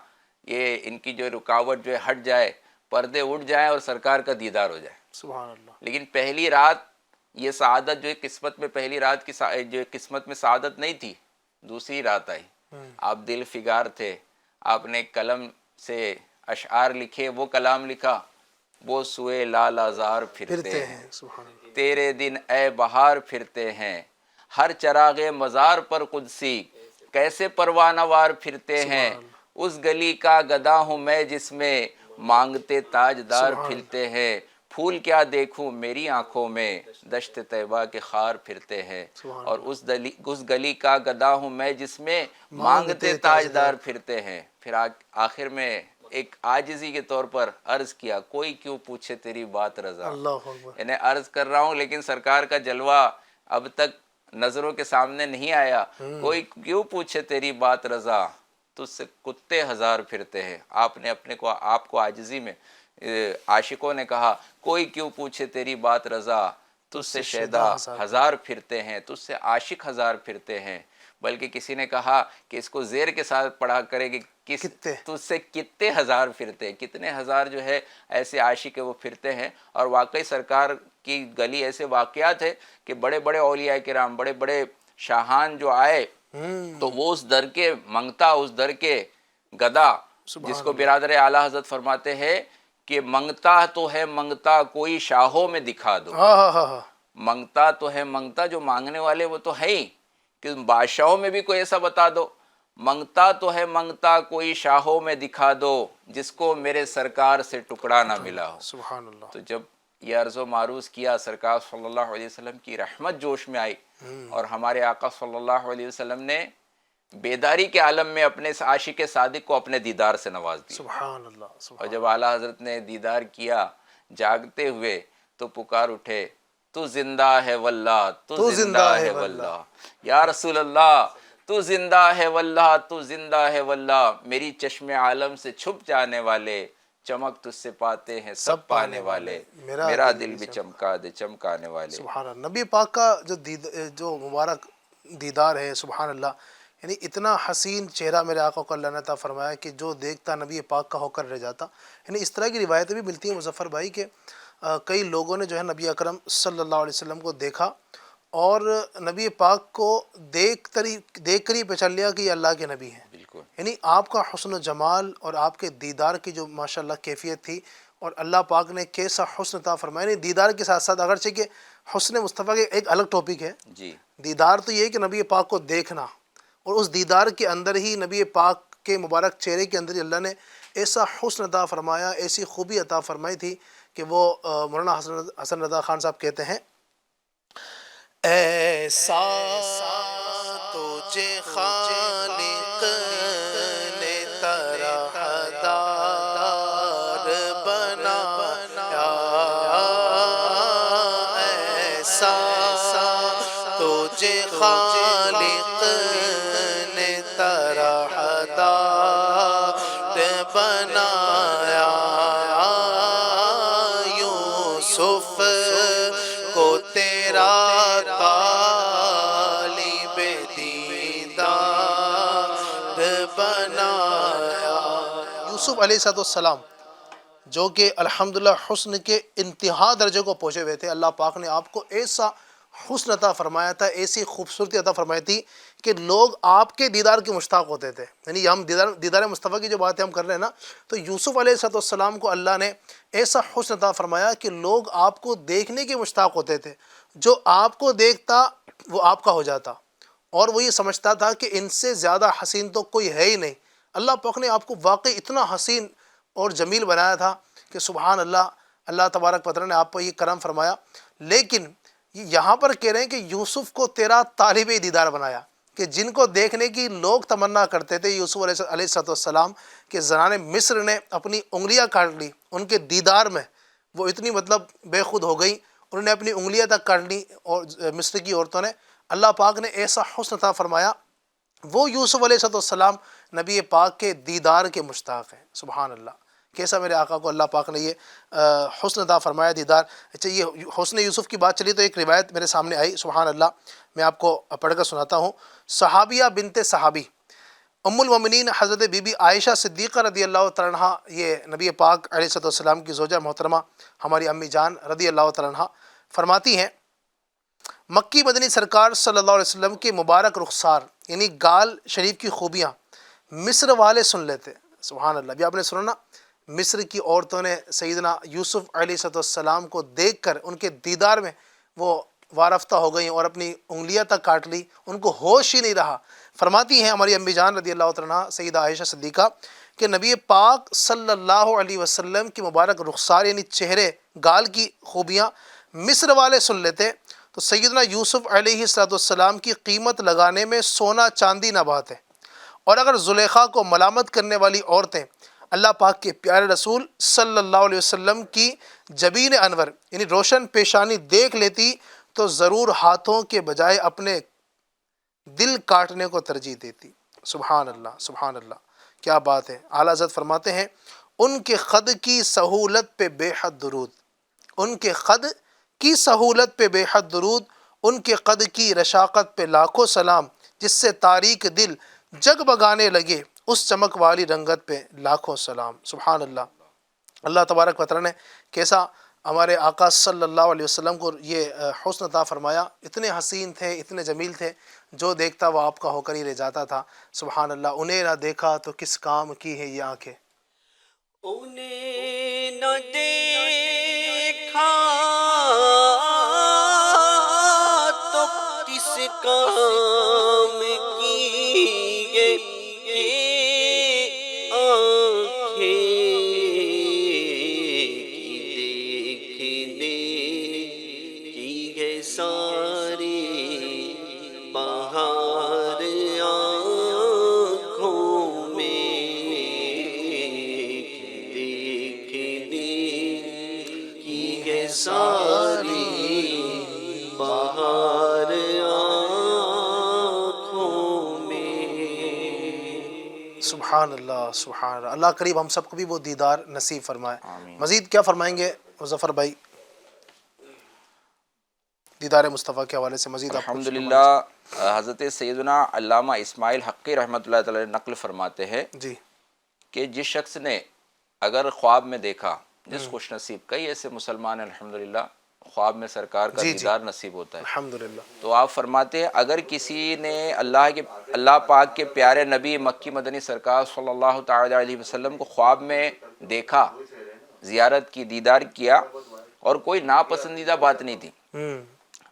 S4: یہ ان کی جو رکاوٹ جو ہے ہٹ جائے، پردے اٹھ جائیں اور سرکار کا دیدار ہو جائے.
S2: سبحان اللہ.
S4: لیکن پہلی رات یہ سعادت جو قسمت میں پہلی رات کی جو قسمت میں سعادت نہیں تھی، دوسری رات آئی. آپ دل فگار تھے، آپ نے قلم سے اشعار لکھے، وہ کلام لکھا، وہ سوئے لال آزار پھرتے ہیں،
S2: سبحان اللہ.
S4: تیرے دن اے بہار پھرتے ہیں، ہر چراغ مزار پر قدسی کیسے پروانہ وار پھرتے ہیں. اس گلی کا گدا ہوں میں جس میں مانگتے تاجدار پھرتے ہیں. پھول کیا دیکھوں میری آنکھوں میں دشت طیبہ کے خار پھرتے ہیں. اور اس گلی کا گدا ہوں میں جس میں مانگتے تاجدار پھرتے ہیں. پھر آخر میں ایک عاجزی کے طور پر عرض کیا، کوئی کیوں پوچھے تیری بات رضا.
S2: اللہ اکبر.
S4: یعنی عرض کر رہا ہوں لیکن سرکار کا جلوہ اب تک نظروں کے سامنے نہیں آیا. کوئی کیوں پوچھے تیری بات رضا، تجھ سے کتے ہزار پھرتے ہیں. آپ نے آپ کو عاجزی میں عاشقوں نے کہا، کوئی کیوں پوچھے تیری بات رضا، تجھ سے شیدا ہزار پھرتے ہیں، تجھ سے عاشق ہزار پھرتے ہیں. بلکہ کسی نے کہا کہ اس کو زیر کے ساتھ پڑھا کرے کہ تجھ سے کتنے ہزار پھرتے ہیں، کتنے ہزار جو ہے ایسے عاشق وہ پھرتے ہیں. اور واقعی سرکار کی گلی ایسے واقعات ہے کہ بڑے بڑے اولیاء کرام، بڑے بڑے شاہان جو آئے تو وہ اس در کے منگتا، اس در کے گدا، جس کو برادر اعلیٰ حضرت فرماتے ہیں کہ منگتا تو ہے منگتا کوئی شاہوں میں دکھا دو. منگتا تو ہے منگتا، جو مانگنے والے وہ تو ہے ہی، کہ بادشاہوں میں بھی کوئی ایسا بتا دو. منگتا تو ہے منگتا کوئی شاہوں میں دکھا دو، جس کو میرے سرکار سے ٹکڑا نہ ملا ہو.
S2: سبحان اللہ.
S4: تو جب یہ عرض و معروض کیا، سرکار صلی اللہ علیہ وسلم کی رحمت جوش میں آئی، اور ہمارے آقا صلی اللہ علیہ وسلم نے بیداری کے عالم میں اپنے عاشق صادق کو اپنے دیدار سے نواز دیا.
S2: سبحان اللہ.
S4: اور جب اعلیٰ حضرت نے دیدار کیا جاگتے ہوئے تو پکار اٹھے، تو زندہ ہے واللہ، تو زندہ ہے واللہ، یا رسول اللہ تو زندہ ہے واللہ، تو زندہ ہے واللہ. میری چشم عالم سے چھپ جانے والے چمک تجھ سے پاتے ہیں سب پانے والے، میرا دل بھی چمکا دے چمکانے والے۔
S2: سبحان اللہ۔ نبی پاک کا جو مبارک دیدار ہے، سبحان اللہ، یعنی اتنا حسین چہرہ میرے آقا کو اللہ نے عطا فرمایا کہ جو دیکھتا نبی پاک کا ہو کر رہ جاتا۔ یعنی اس طرح کی روایتیں بھی ملتی ہیں مظفر بھائی کہ کئی لوگوں نے جو ہے نبی اکرم صلی اللہ علیہ وسلم کو دیکھا اور نبی پاک کو دیکھ کر ہی پہچان لیا کہ یہ اللہ کے نبی ہیں۔
S4: بالکل،
S2: یعنی آپ کا حسن و جمال اور آپ کے دیدار کی جو ماشاءاللہ کیفیت تھی، اور اللہ پاک نے کیسا حسن عطا فرمایا۔ یعنی دیدار کے ساتھ ساتھ اگرچہ کہ حسن مصطفیٰ کے ایک الگ ٹاپک ہے،
S4: جی
S2: دیدار تو یہ ہے کہ نبی پاک کو دیکھنا، اور اس دیدار کے اندر ہی نبی پاک کے مبارک چہرے کے اندر ہی اللہ نے ایسا حسن عطا فرمایا، ایسی خوبی عطا فرمائی تھی کہ وہ مولانا حسن رضا خان صاحب کہتے ہیں، ایسا تجھے خالق نے طرح دار بنایا، ایسا تجھے خالق نے طرح دار بنایا، یوسف کو تیرا طالب دیدار بنایا۔ یوسف علیہ السلام جو کہ الحمدللہ حسن کے انتہا درجے کو پہنچے ہوئے تھے، اللہ پاک نے آپ کو ایسا حسن عطا فرمایا تھا، ایسی خوبصورتی عطا فرمائی تھی کہ لوگ آپ کے دیدار کے مشتاق ہوتے تھے۔ یعنی ہم دیدار مصطفیٰ کی جو باتیں ہم کر رہے ہیں نا، تو یوسف علیہ السلام کو اللہ نے ایسا حسن عطا فرمایا کہ لوگ آپ کو دیکھنے کے مشتاق ہوتے تھے۔ جو آپ کو دیکھتا وہ آپ کا ہو جاتا، اور وہ یہ سمجھتا تھا کہ ان سے زیادہ حسین تو کوئی ہے ہی نہیں۔ اللہ پاک نے آپ کو واقعی اتنا حسین اور جمیل بنایا تھا کہ سبحان اللہ، اللہ تبارک و تعالیٰ نے آپ پر یہ کرم فرمایا۔ لیکن یہاں پر کہہ رہے ہیں کہ یوسف کو تیرا طالب دیدار بنایا، کہ جن کو دیکھنے کی لوگ تمنا کرتے تھے یوسف علیہ السلام کہ زنان مصر نے اپنی انگلیاں کاٹ لی ان کے دیدار میں، وہ اتنی مطلب بے خود ہو گئی، انہوں نے اپنی انگلیاں تک کاٹ لی، اور مصر کی عورتوں نے۔ اللہ پاک نے ایسا حسن عطا فرمایا، وہ یوسف علیہ السلام نبی پاک کے دیدار کے مشتاق ہیں۔ سبحان اللہ، کیسا میرے آقا کو اللہ پاک نے یہ حسن عطا فرمایا، دیدار۔ اچھا، یہ حسن یوسف کی بات چلی تو ایک روایت میرے سامنے آئی، سبحان اللہ، میں آپ کو پڑھ کر سناتا ہوں۔ صحابیہ بنت صحابی ام المومنین حضرت بی بی عائشہ صدیقہ رضی اللہ تعالیٰ عنہ، یہ نبی پاک علیہ السلام کی زوجہ محترمہ ہماری امی جان رضی اللہ تعالیٰ عنہ فرماتی ہیں، مکی مدنی سرکار صلی اللہ علیہ وسلم کے مبارک رخسار یعنی گال شریف کی خوبیاں مصر والے سن لیتے۔ سبحان اللہ، ابھی آپ نے سنا نا، مصر کی عورتوں نے سیدنا یوسف علیہ السلام کو دیکھ کر ان کے دیدار میں وہ وارفتہ ہو گئیں اور اپنی انگلیاں تک کاٹ لی، ان کو ہوش ہی نہیں رہا۔ فرماتی ہیں ہماری امی جان رضی اللہ تعالیٰ عنہ سیدہ عائشہ صدیقہ کہ نبی پاک صلی اللہ علیہ وسلم کی مبارک رخسار یعنی چہرے گال کی خوبیاں مصر والے سن لیتے تو سیدنا یوسف علیہ السلام کی قیمت لگانے میں سونا چاندی نہ بات ہے، اور اگر زلیخا کو ملامت کرنے والی عورتیں اللہ پاک کے پیارے رسول صلی اللہ علیہ وسلم کی جبین انور یعنی روشن پیشانی دیکھ لیتی تو ضرور ہاتھوں کے بجائے اپنے دل کاٹنے کو ترجیح دیتی۔ سبحان اللہ، سبحان اللہ، کیا بات ہے۔ اعلیٰ حضرت فرماتے ہیں، ان کے خد کی سہولت پہ بے حد درود، ان کے خد کی سہولت پہ بے حد درود، ان کے قد کی رشاقت پہ لاکھوں سلام، جس سے تاریک دل جگ بگانے لگے اس چمک والی رنگت پہ لاکھوں سلام۔ سبحان اللہ، اللہ تبارک و تعالیٰ نے کیسا ہمارے آقا صلی اللہ علیہ وسلم کو یہ حسن عطا فرمایا، اتنے حسین تھے، اتنے جمیل تھے، جو دیکھتا وہ آپ کا ہو کر ہی رہ جاتا تھا۔ سبحان اللہ، انہیں نہ دیکھا تو کس کام کی ہے یہ آنکھیں،
S3: انہیں نہ دیکھا تو کس کام کی یہ آنکھیں، دیکھنے کی ہے ساری بہار آنکھوں میں، دیکھنے کی ہے ساری بہار آنکھوں میں۔
S2: سبحان سبحان اللہ سبحان اللہ. اللہ قریب ہم سب کو بھی وہ دیدار نصیب فرمائے. مزید کیا فرمائیں گے مظفر بھائی دیدار مصطفیٰ کے حوالے سے؟ مزید آپ
S4: الحمدللہ حضرت سیدنا علامہ اسماعیل حقی رحمۃ اللہ تعالی نقل فرماتے ہیں
S2: جی
S4: کہ جس شخص نے اگر خواب میں دیکھا، جس خوش نصیب، کئی ایسے مسلمان ہیں الحمدللہ خواب میں سرکار کا دیدار نصیب ہوتا ہے.
S2: الحمدللہ.
S4: تو آپ فرماتے ہیں اگر کسی نے اللہ پاک کے پیارے نبی مکی مدنی سرکار صلی اللہ تعالی علیہ وسلم کو خواب میں دیکھا، زیارت کی، دیدار کیا، اور کوئی ناپسندیدہ بات نہیں تھی.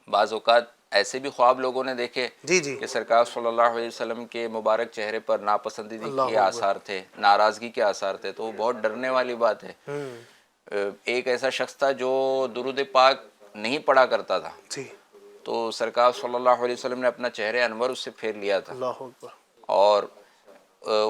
S4: بعض اوقات ایسے بھی خواب لوگوں نے دیکھے
S2: جی جی
S4: کہ سرکار صلی اللہ علیہ وسلم کے مبارک چہرے پر ناپسندیدگی کے آثار تھے، ناراضگی کے آثار تھے، تو وہ بہت ڈرنے والی بات ہے. ایک ایسا شخص تھا جو درود پاک نہیں پڑھا کرتا تھا،
S2: جی
S4: تو سرکار صلی اللہ علیہ وسلم نے اپنا چہرے انور اس سے پھیر لیا تھا،
S2: اللہ اکبر.
S4: اور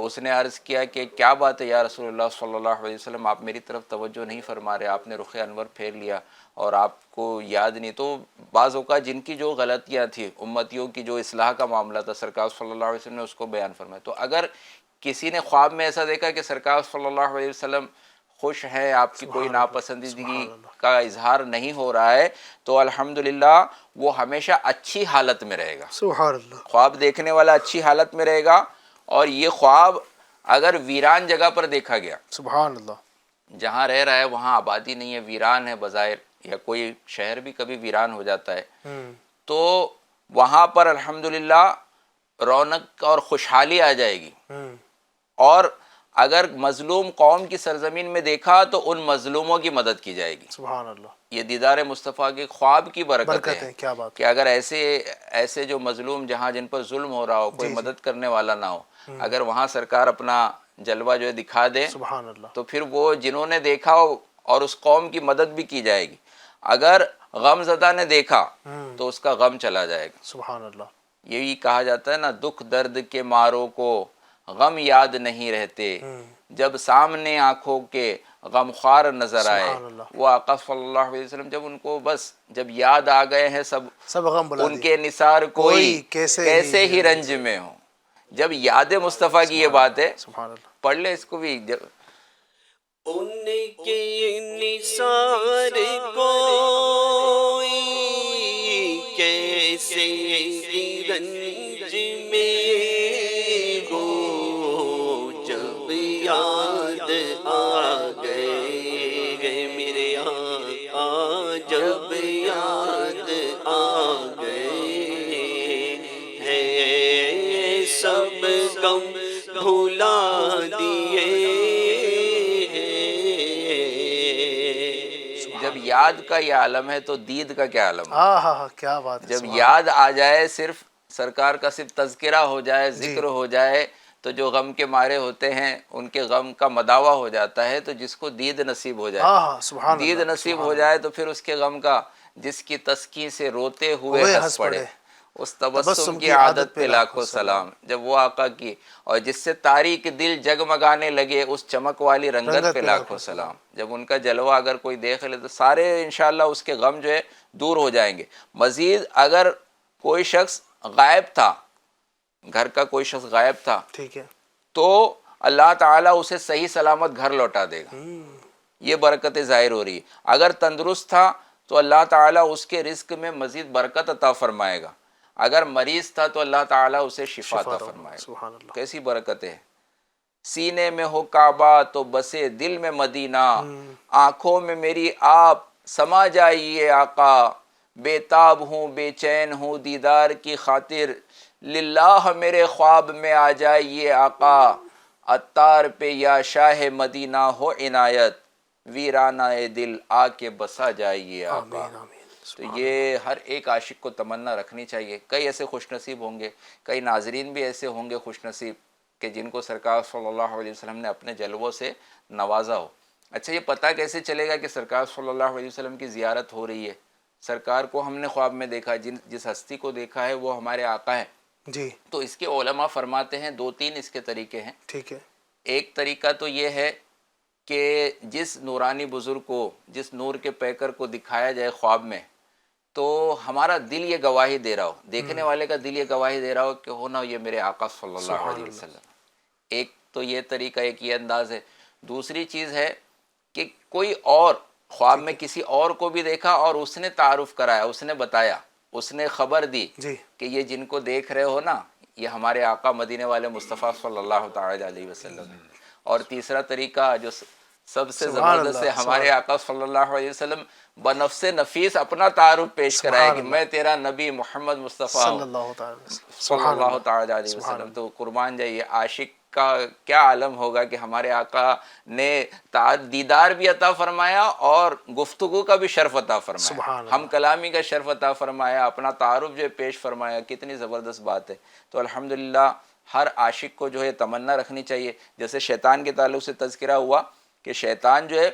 S4: اس نے عرض کیا کہ کیا بات ہے یا رسول اللہ صلی اللہ علیہ وسلم، آپ میری طرف توجہ نہیں فرما رہے، آپ نے رخ انور پھیر لیا اور آپ کو یاد نہیں. تو بعض اوقات جن کی جو غلطیاں تھیں، امتیوں کی جو اصلاح کا معاملہ تھا، سرکار صلی اللہ علیہ وسلم نے اس کو بیان فرمایا. تو اگر کسی نے خواب میں ایسا دیکھا کہ سرکار صلی اللہ علیہ وسلم خوش ہیں، آپ کی کوئی ناپسندیدگی کا اظہار نہیں ہو رہا ہے، تو الحمدللہ وہ ہمیشہ اچھی حالت میں رہے گا.
S2: سبحان اللہ.
S4: خواب دیکھنے والا اچھی حالت میں رہے گا. اور یہ خواب اگر ویران جگہ پر دیکھا گیا،
S2: سبحان اللہ.
S4: جہاں رہ رہا ہے وہاں آبادی نہیں ہے، ویران ہے بظاہر، یا کوئی شہر بھی کبھی ویران ہو جاتا ہے، تو وہاں پر الحمدللہ رونق اور خوشحالی آ جائے گی. اور اگر مظلوم قوم کی سرزمین میں دیکھا تو ان مظلوموں کی مدد کی جائے گی.
S2: سبحان اللہ.
S4: یہ دیدار مصطفیٰ کے خواب کی برکتیں ہیں
S2: کیا بات
S4: کہ اگر ایسے جو مظلوم جہاں جن پر ظلم ہو رہا ہو، کوئی مدد کرنے والا نہ ہو، اگر وہاں سرکار اپنا جلوہ جو ہے دکھا دے،
S2: سبحان اللہ.
S4: تو پھر وہ جنہوں نے دیکھا اور اس قوم کی مدد بھی کی جائے گی. اگر غم زدہ نے دیکھا تو اس کا غم چلا جائے گا.
S2: سبحان اللہ.
S4: یہی کہا جاتا ہے نا، دکھ درد کے ماروں کو غم یاد نہیں رہتے، جب سامنے آنکھوں کے غمخوار نظر آئے. وہ آقا صلی اللہ علیہ وسلم جب ان کو بس جب یاد آ گئے ہیں سب
S2: غم بلا
S4: ان کے نثار کوئی کیسے ہی رنج میں ہو. جب یاد مصطفیٰ کی یہ بات ہے،
S2: سبحان اللہ.
S4: پڑھ لے اس کو بھی.
S3: ان کے نثار کوئی کیسے ہی رنج میں ہو، جب یاد آ گئے میرے آقا، جب یاد آ گئے ہیں سب غم بھلا دیے.
S4: جب یاد کا یہ عالم ہے تو دید کا کیا عالم ہے؟
S2: ہاں کیا بات ہے.
S4: جب یاد آ جائے، صرف سرکار کا صرف تذکرہ ہو جائے، ذکر ہو جائے، تو جو غم کے مارے ہوتے ہیں ان کے غم کا مداوع ہو جاتا ہے. تو جس کو دید نصیب ہو جائے، دید نصیب ہو جائے، تو پھر اس کے غم کا، جس کی تسکین سے روتے ہوئے ہنس پڑے، اس تبسم کی عادت پہ لاکھوں سلام. جب وہ آقا کی، اور جس سے تاریک دل جگمگانے لگے، اس چمک والی رنگت پہ لاکھوں سلام. جب ان کا جلوہ اگر کوئی دیکھ لے تو سارے انشاءاللہ اس کے غم جو ہے دور ہو جائیں گے. مزید اگر کوئی شخص غائب تھا، گھر کا کوئی شخص غائب تھا،
S2: ٹھیک ہے،
S4: تو اللہ تعالیٰ اسے صحیح سلامت گھر لوٹا دے گا. یہ برکت ظاہر ہو رہی ہے. اگر تندرست تھا تو اللہ تعالیٰ اس کے رزق میں مزید برکت عطا فرمائے گا. اگر مریض تھا تو اللہ تعالیٰ اسے شفا عطا فرمائے گا.
S2: سبحان اللہ.
S4: کیسی برکت ہے. سینے میں ہو کعبہ تو بسے دل میں مدینہ، آنکھوں میں میری آپ سما جائیے آقا، بے تاب ہوں بے چین ہوں دیدار کی خاطر، للہ میرے خواب میں آ جائیے آقا، عطار پہ یا شاہ مدینہ ہو عنایت، ویرانہ دل آ کے بسا جائیے آقا. تو یہ ہر ایک عاشق کو تمنا رکھنی چاہیے. کئی ایسے خوش نصیب ہوں گے، کئی ناظرین بھی ایسے ہوں گے خوش نصیب کہ جن کو سرکار صلی اللہ علیہ وسلم نے اپنے جلووں سے نوازا ہو. اچھا، یہ پتہ کیسے چلے گا کہ سرکار صلی اللہ علیہ وسلم کی زیارت ہو رہی ہے؟ سرکار کو ہم نے خواب میں دیکھا، جس ہستی کو دیکھا ہے وہ ہمارے آقا ہیں.
S2: جی.
S4: تو اس کے علماء فرماتے ہیں 2-3 اس کے طریقے ہیں.
S2: ٹھیک ہے.
S4: ایک طریقہ تو یہ ہے کہ جس نورانی بزرگ کو، جس نور کے پیکر کو دکھایا جائے خواب میں، تو ہمارا دل یہ گواہی دے رہا ہو، دیکھنے والے کا دل یہ گواہی دے رہا ہو کہ ہونا یہ میرے آقا صلی اللہ علیہ وسلم. ایک تو یہ طریقہ ایک یہ انداز ہے. دوسری چیز ہے کہ کوئی اور خواب میں کسی اور کو بھی دیکھا اور اس نے تعارف کرایا, اس نے بتایا, اس نے خبر دی
S2: جی
S4: کہ یہ جن کو دیکھ رہے ہو نا یہ ہمارے آقا مدینے والے مصطفیٰ صلی اللہ تعالی علیہ وسلم ہیں. اور تیسرا طریقہ جو سب سے
S2: سبحان
S4: زبردست ہے,
S2: اللہ,
S4: ہمارے آقا صلی اللہ علیہ وسلم بنفس نفیس اپنا تعارف پیش کرائے کہ میں تیرا نبی محمد مصطفیٰ
S2: صلی
S4: ہوں
S2: اللہ تعالی وسلم.
S4: صلی اللہ تعالی علیہ وسلم. تو قربان جائیے, عاشق کا کیا عالم ہوگا کہ ہمارے آقا نے دیدار بھی عطا فرمایا اور گفتگو کا بھی شرف عطا فرمایا,
S2: سبحان اللہ.
S4: ہم کلامی کا شرف عطا فرمایا, اپنا تعارف جو ہے پیش فرمایا. کتنی زبردست بات ہے. تو الحمدللہ ہر عاشق کو جو ہے تمنا رکھنی چاہیے. جیسے شیطان کے تعلق سے تذکرہ ہوا کہ شیطان جو ہے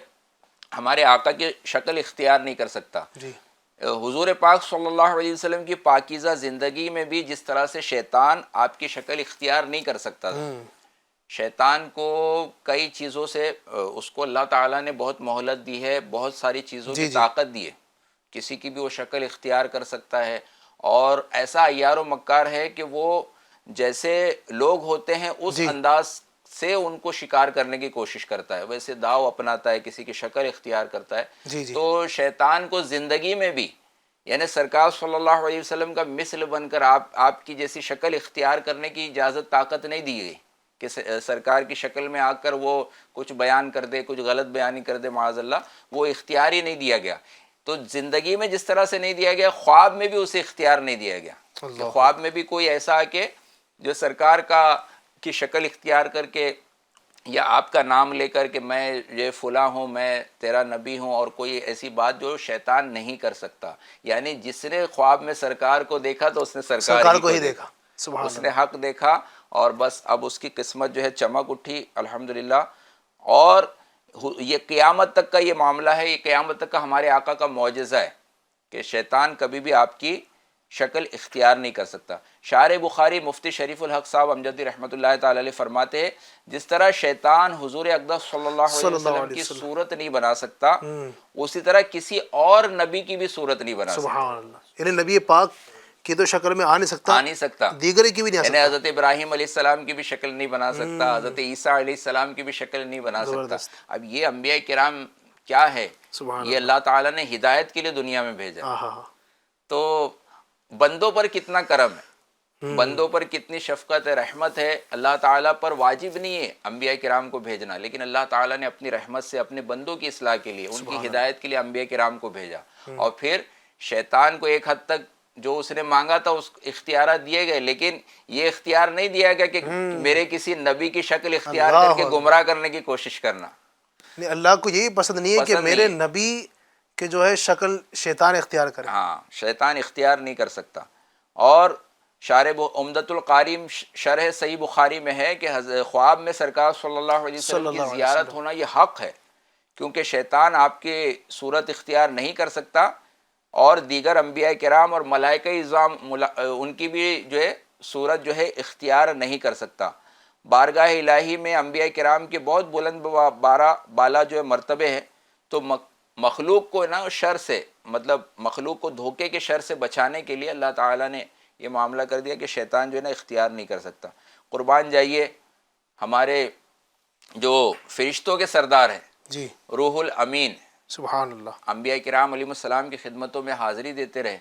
S4: ہمارے آقا کی شکل اختیار نہیں کر سکتا.
S2: جی
S4: حضور پاک صلی اللہ علیہ وسلم کی پاکیزہ زندگی میں بھی جس طرح سے شیطان آپ کی شکل اختیار نہیں کر سکتا تھا, شیطان کو کئی چیزوں سے اس کو اللہ تعالیٰ نے بہت مہلت دی ہے, بہت ساری چیزوں کی طاقت دی ہے. کسی کی بھی وہ شکل اختیار کر سکتا ہے, اور ایسا عیار و مکار ہے کہ وہ جیسے لوگ ہوتے ہیں اس انداز سے ان کو شکار کرنے کی کوشش کرتا ہے, ویسے داؤ اپناتا ہے, کسی کی شکل اختیار کرتا ہے. تو شیطان کو زندگی میں بھی یعنی سرکار صلی اللہ علیہ وسلم کا مثل بن کر آپ کی جیسی شکل اختیار کرنے کی اجازت طاقت نہیں دی گئی کہ سرکار کی شکل میں آ کر وہ کچھ بیان کر دے, کچھ غلط بیانی کر دے معاذ اللہ. وہ اختیار ہی نہیں دیا گیا. تو زندگی میں جس طرح سے نہیں دیا گیا, خواب میں بھی اسے اختیار نہیں دیا گیا کہ خواب میں بھی کوئی ایسا کہ جو سرکار کی شکل اختیار کر کے یا آپ کا نام لے کر کہ میں یہ فلاں ہوں, میں تیرا نبی ہوں, اور کوئی ایسی بات جو شیطان نہیں کر سکتا. یعنی جس نے خواب میں سرکار کو دیکھا تو اس نے سرکار کو ہی دیکھا, اس نے حق دیکھا, اور بس اب اس کی قسمت جو ہے چمک اٹھی الحمدللہ. اور یہ قیامت تک کا یہ معاملہ ہے, یہ قیامت تک کا ہمارے آقا کا معجزہ ہے کہ شیطان کبھی بھی آپ کی شکل اختیار نہیں کر سکتا. شارح بخاری مفتی شریف الحق صاحب امجدی رحمۃ اللہ تعالی علیہ فرماتے ہیں جس طرح شیطان حضور اقدس صلی اللہ علیہ وسلم کی صورت نہیں بنا سکتا, اسی طرح کسی اور نبی کی بھی صورت نہیں بنا سکتا.
S2: سبحان اللہ. یعنی نبی پاک کی تو شکل میں آ نہیں سکتا, دیگر کی بھی نہیں آ سکتا.
S4: یعنی حضرت ابراہیم علیہ السلام کی بھی شکل نہیں بنا سکتا, حضرت عیسیٰ علیہ السلام کی بھی شکل نہیں بنا سکتا. اب یہ انبیاء کرام کیا ہے, یہ اللہ تعالیٰ نے ہدایت کے لیے دنیا میں بھیجا. تو بندوں پر کتنا کرم ہے, بندوں پر کتنی شفقت ہے, رحمت ہے. اللہ تعالیٰ پر واجب نہیں ہے انبیاء کرام کو بھیجنا, لیکن اللہ تعالیٰ نے اپنی رحمت سے اپنے بندوں کی اصلاح کے لیے, ان کی ہدایت کے لیے انبیاء کرام کو بھیجا. اور پھر شیطان کو ایک حد تک جو اس نے مانگا تھا اس اختیارات دیے گئے, لیکن یہ اختیار نہیں دیا گیا کہ میرے کسی نبی کی شکل اختیار کر کے گمراہ کرنے کی کوشش کرنا.
S2: اللہ کو یہی پسند نہیں ہے کہ میرے نبی کہ جو ہے شکل شیطان اختیار کرے.
S4: ہاں, شیطان اختیار نہیں کر سکتا. اور شارح عمدۃ القاری شرح صحیح بخاری میں ہے کہ خواب میں سرکار صلی اللہ علیہ وسلم کی زیارت ہونا یہ حق ہے, کیونکہ شیطان آپ کی صورت اختیار نہیں کر سکتا, اور دیگر انبیاء کرام اور ملائکہ اعظام ان کی بھی جو ہے صورت جو ہے اختیار نہیں کر سکتا. بارگاہ الہی میں انبیاء کرام کے بہت بلند بالا جو ہے مرتبے ہیں. تو مخلوق کو نا شر سے, مطلب مخلوق کو دھوکے کے شر سے بچانے کے لیے اللہ تعالیٰ نے یہ معاملہ کر دیا کہ شیطان جو ہے نا اختیار نہیں کر سکتا. قربان جائیے ہمارے جو فرشتوں کے سردار ہیں روح الامین,
S2: سبحان اللہ,
S4: انبیاء کرام علیہ السلام کی خدمتوں میں حاضری دیتے رہے.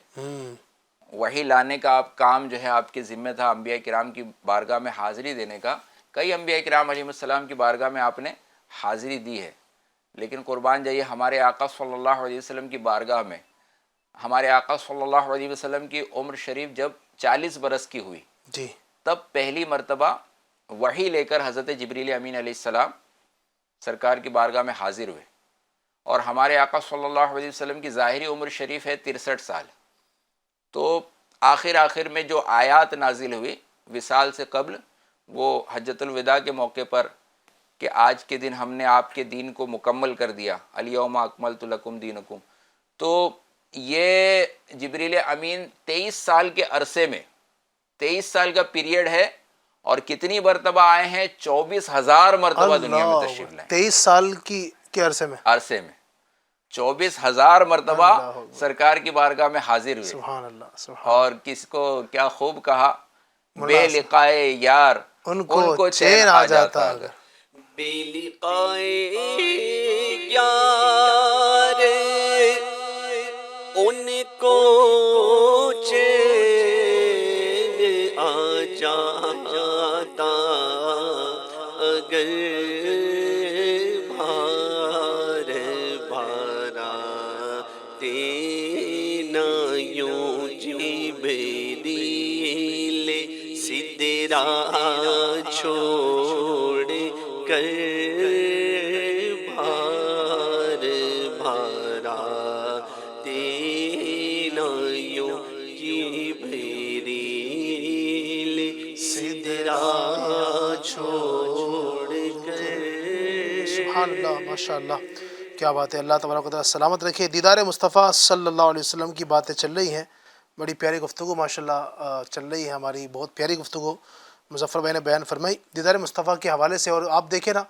S4: وحی لانے کا کام جو ہے آپ کے ذمہ تھا, انبیاء کرام کی بارگاہ میں حاضری دینے کا. کئی انبیاء کرام علیہ السلام کی بارگاہ میں آپ نے حاضری دی ہے, لیکن قربان جائیے ہمارے آقا صلی اللہ علیہ وسلم کی بارگاہ میں ہمارے آقا صلی اللہ علیہ وسلم کی عمر شریف جب 40 برس کی ہوئی, تب پہلی مرتبہ وحی لے کر حضرت جبریل امین علیہ السلام سرکار کی بارگاہ میں حاضر ہوئے. اور ہمارے آقا صلی اللہ علیہ وسلم کی ظاہری عمر شریف ہے 63 سال. تو آخر میں جو آیات نازل ہوئی وصال سے قبل, وہ حجۃ الوداع کے موقع پر کہ آج کے دن ہم نے آپ کے دین کو مکمل کر دیا, الیوم اکملت لکم دینکم. تو یہ جبریل امین 23 سال کے عرصے میں 23 سال کا پیریڈ ہے, اور کتنی مرتبہ آئے ہیں 24,000 مرتبہ دنیا میں تشریف لائے.
S2: 23 سال کے عرصے میں
S4: 24,000 مرتبہ سرکار کی بارگاہ میں حاضر ہوئے.
S2: سبحان اللہ,
S4: اور کس کو کیا خوب کہا, بے لقائے یار
S2: ان کو چین آ جاتا اگر
S3: بے لقائے یار ان کو چین آ جاتا اگر بھار بھارا تینا یوں جبریل سدرا چھوڑ کر بھار بھارا تینا یوں جبریل سدرا چھوڑ کر.
S2: سبحان اللہ، ماشاء اللہ، کیا بات ہے. اللہ تبارک و تعالیٰ سلامت رکھے. دیدار مصطفیٰ صلی اللہ علیہ وسلم کی باتیں چل رہی ہیں، بڑی پیاری گفتگو ماشاء اللہ چل رہی ہے ہماری، بہت پیاری گفتگو مظفر بھائی نے بیان فرمائی دیدار مصطفیٰ کے حوالے سے. اور آپ دیکھیں نا،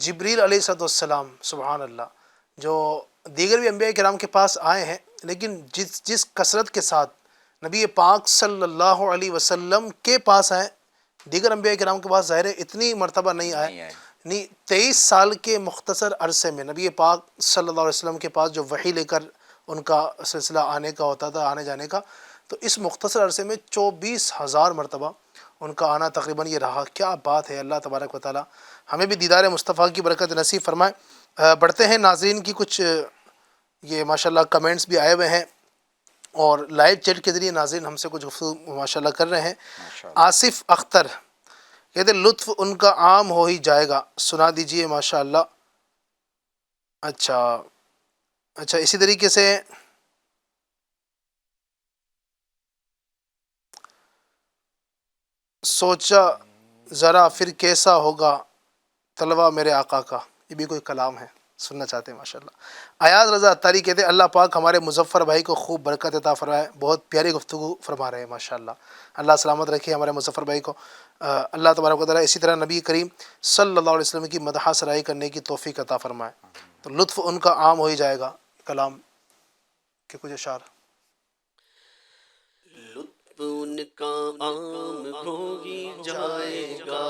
S2: جبریل علیہ السلام، سبحان اللہ، جو دیگر بھی انبیاء کرام کے پاس آئے ہیں، لیکن جس کثرت کے ساتھ نبی پاک صلی اللہ علیہ وسلم کے پاس آئے، دیگر انبیاء کرام کے پاس ظاہر ہے اتنی مرتبہ نہیں آئے. 23 سال کے مختصر عرصے میں نبی پاک صلی اللہ علیہ وسلم کے پاس جو وحی لے کر ان کا سلسلہ آنے کا ہوتا تھا، آنے جانے کا، تو اس مختصر عرصے میں 24,000 مرتبہ ان کا آنا تقریباً یہ رہا. کیا بات ہے. اللہ تبارک و تعالیٰ ہمیں بھی دیدار مصطفیٰ کی برکت نصیب فرمائے. بڑھتے ہیں ناظرین کی کچھ یہ ماشاءاللہ کمنٹس بھی آئے ہوئے ہیں، اور لائیو چیٹ کے ذریعے ناظرین ہم سے کچھ گفتگو ماشاءاللہ کر رہے ہیں. آصف اختر کہتے لطف ان کا عام ہو ہی جائے گا، سنا دیجئے ماشاءاللہ. اچھا، اسی طریقے سے سوچا ذرا پھر کیسا ہوگا طلوہ میرے آقا کا، یہ بھی کوئی کلام ہے، سننا چاہتے ہیں ماشاءاللہ. ایاز رضا اتاری کہتے ہیں اللہ پاک ہمارے مظفر بھائی کو خوب برکت عطا فرمائے، بہت پیاری گفتگو فرما رہے ہیں ماشاءاللہ. اللہ سلامت رکھے ہمارے مظفر بھائی کو. اللہ تبارک و تعالیٰ اسی طرح نبی کریم صلی اللہ علیہ وسلم کی مدح سرائی کرنے کی توفیق عطا فرمائے. تو لطف ان کا عام ہو ہی جائے گا، کلام کے کچھ اشعار.
S3: لطف ان کا عام ہو ہی جائے گا،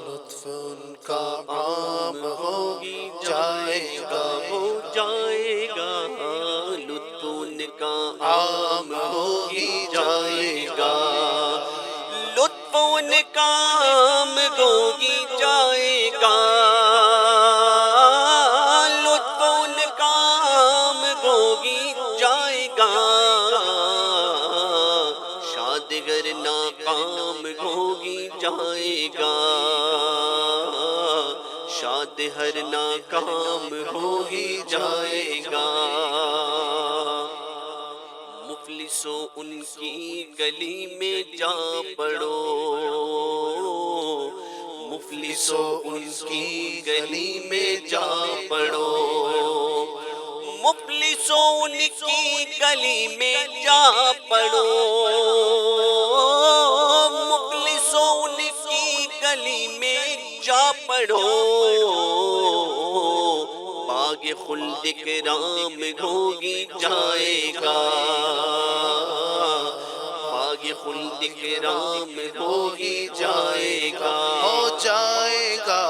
S2: لطف ان کا عام ہو ہی جائے گا،
S3: ہو جائے گا. لطف ان کا
S2: عام ہو ہی جائے گا.
S3: لطف ان کا عام ہو ہی جائے گا. لطف ان کا عام ہو ہی جائے گا. شاد گر ناکام ہو ہی جائے گا. شاد ہر ناکام ہو ہی جائے گا. مفلسو ان کی گلی میں جا پڑو. مفلسو ان کی گلی میں جا پڑو. مفلسو ان کی گلی میں جا پڑو. مفلسو ان کی گلی میں جا پڑھو. باغ خلد کرام ہوگی جائے گا. باغ خلد کرام ہوگی جائے گا.
S2: ہو جائے گا.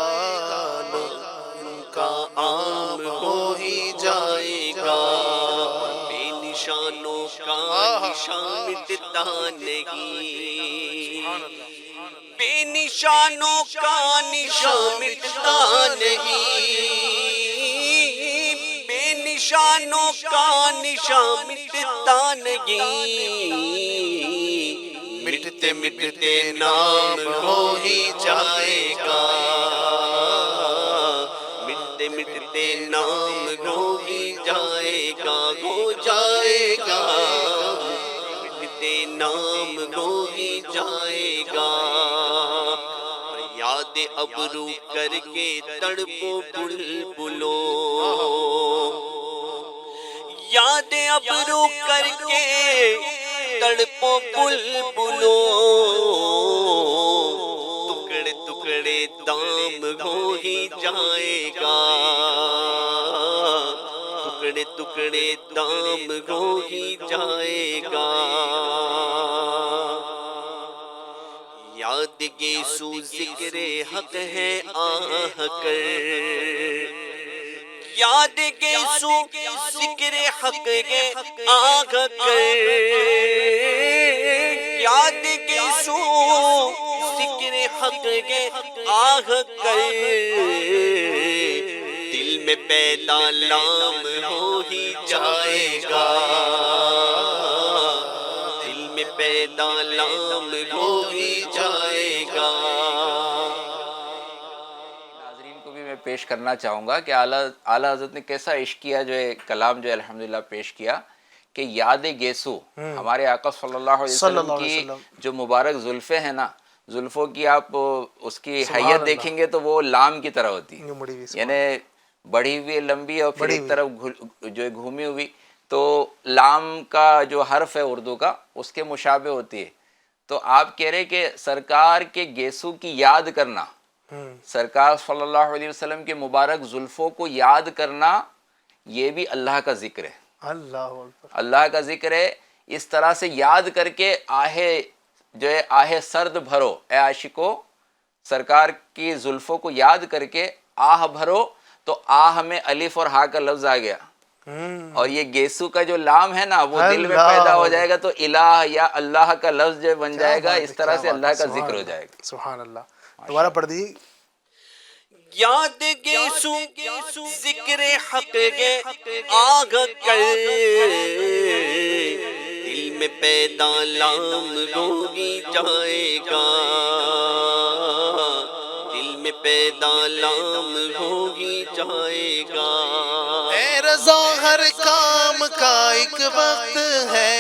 S2: ان کا عام ہو ہی جائے گا.
S3: بے نشانوں کا نشان مٹتا نہیں. بے نشانوں کا نشان مٹتا نہیں. بے نشانوں کا نشان مٹتا نہیں. مٹتے مٹتے نام ہو ہی جائے گا. مٹتے مٹتے نام ہو ہی جائے گا. ہو جائے گا. مٹتے نام ہو ہی جائے گا. یاد ابرو کر کے تڑپو بلبلو. یاد ابرو کر کے تڑپو بلبلو. ٹکڑے ٹکڑے دام ہو ہی جائے گا. ٹکڑے ٹکڑے دام ہو ہی جائے گا. یاد گیسو ذکر حق ہے آہ کر، یاد گیسو ذکر حق ہے آہ کر، یاد گیسو ذکر حق ہے آہ کر، دل میں پیدا لام ہو ہی جائے گا، دل میں پیدا لام ہو ہی جائے گا۔
S4: ناظرین کو بھی میں پیش کرنا چاہوں گا کہ اعلیٰ حضرت نے کیسا عشق کیا، جو ہے کلام جو ہے الحمدللہ پیش کیا کہ یاد گیسو، ہمارے آقا صلی اللہ علیہ وسلم کی جو مبارک زلفیں ہیں نا، زلفوں کی آپ اس کی حیت دیکھیں گے تو وہ لام کی طرح ہوتی ہے، یعنی بڑھی ہوئی لمبی اور پھر ایک طرف جو ہے گھومی ہوئی، تو لام کا جو حرف ہے اردو کا اس کے مشابہ ہوتی ہے۔ تو آپ کہہ رہے کہ سرکار کے گیسو کی یاد کرنا، سرکار صلی اللہ علیہ وسلم کے مبارک زلفوں کو یاد کرنا، یہ بھی اللہ کا ذکر ہے، اللہ کا ذکر ہے۔ اس طرح سے یاد کر کے آہے جو ہے آہ سرد بھرو، اے عاشقو، سرکار کی زلفوں کو یاد کر کے آہ بھرو، تو آہ میں الف اور ہا کا لفظ آ گیا، اور یہ گیسو کا جو لام ہے نا وہ دل میں پیدا ہو جائے گا، تو الہ یا اللہ کا لفظ جو بن جائے گا، اس طرح سے اللہ کا ذکر ہو جائے گا۔
S2: سبحان اللہ۔ دوبارہ پڑھ دیجیے۔
S3: یاد گیسو ذکر حق ہے آہ کر، دل میں پیدا لام ہو ہی جائے گا، دل میں پیدا لام ہو ہی جائے گا۔
S2: اے رضا ہر کام کا ایک وقت ہے،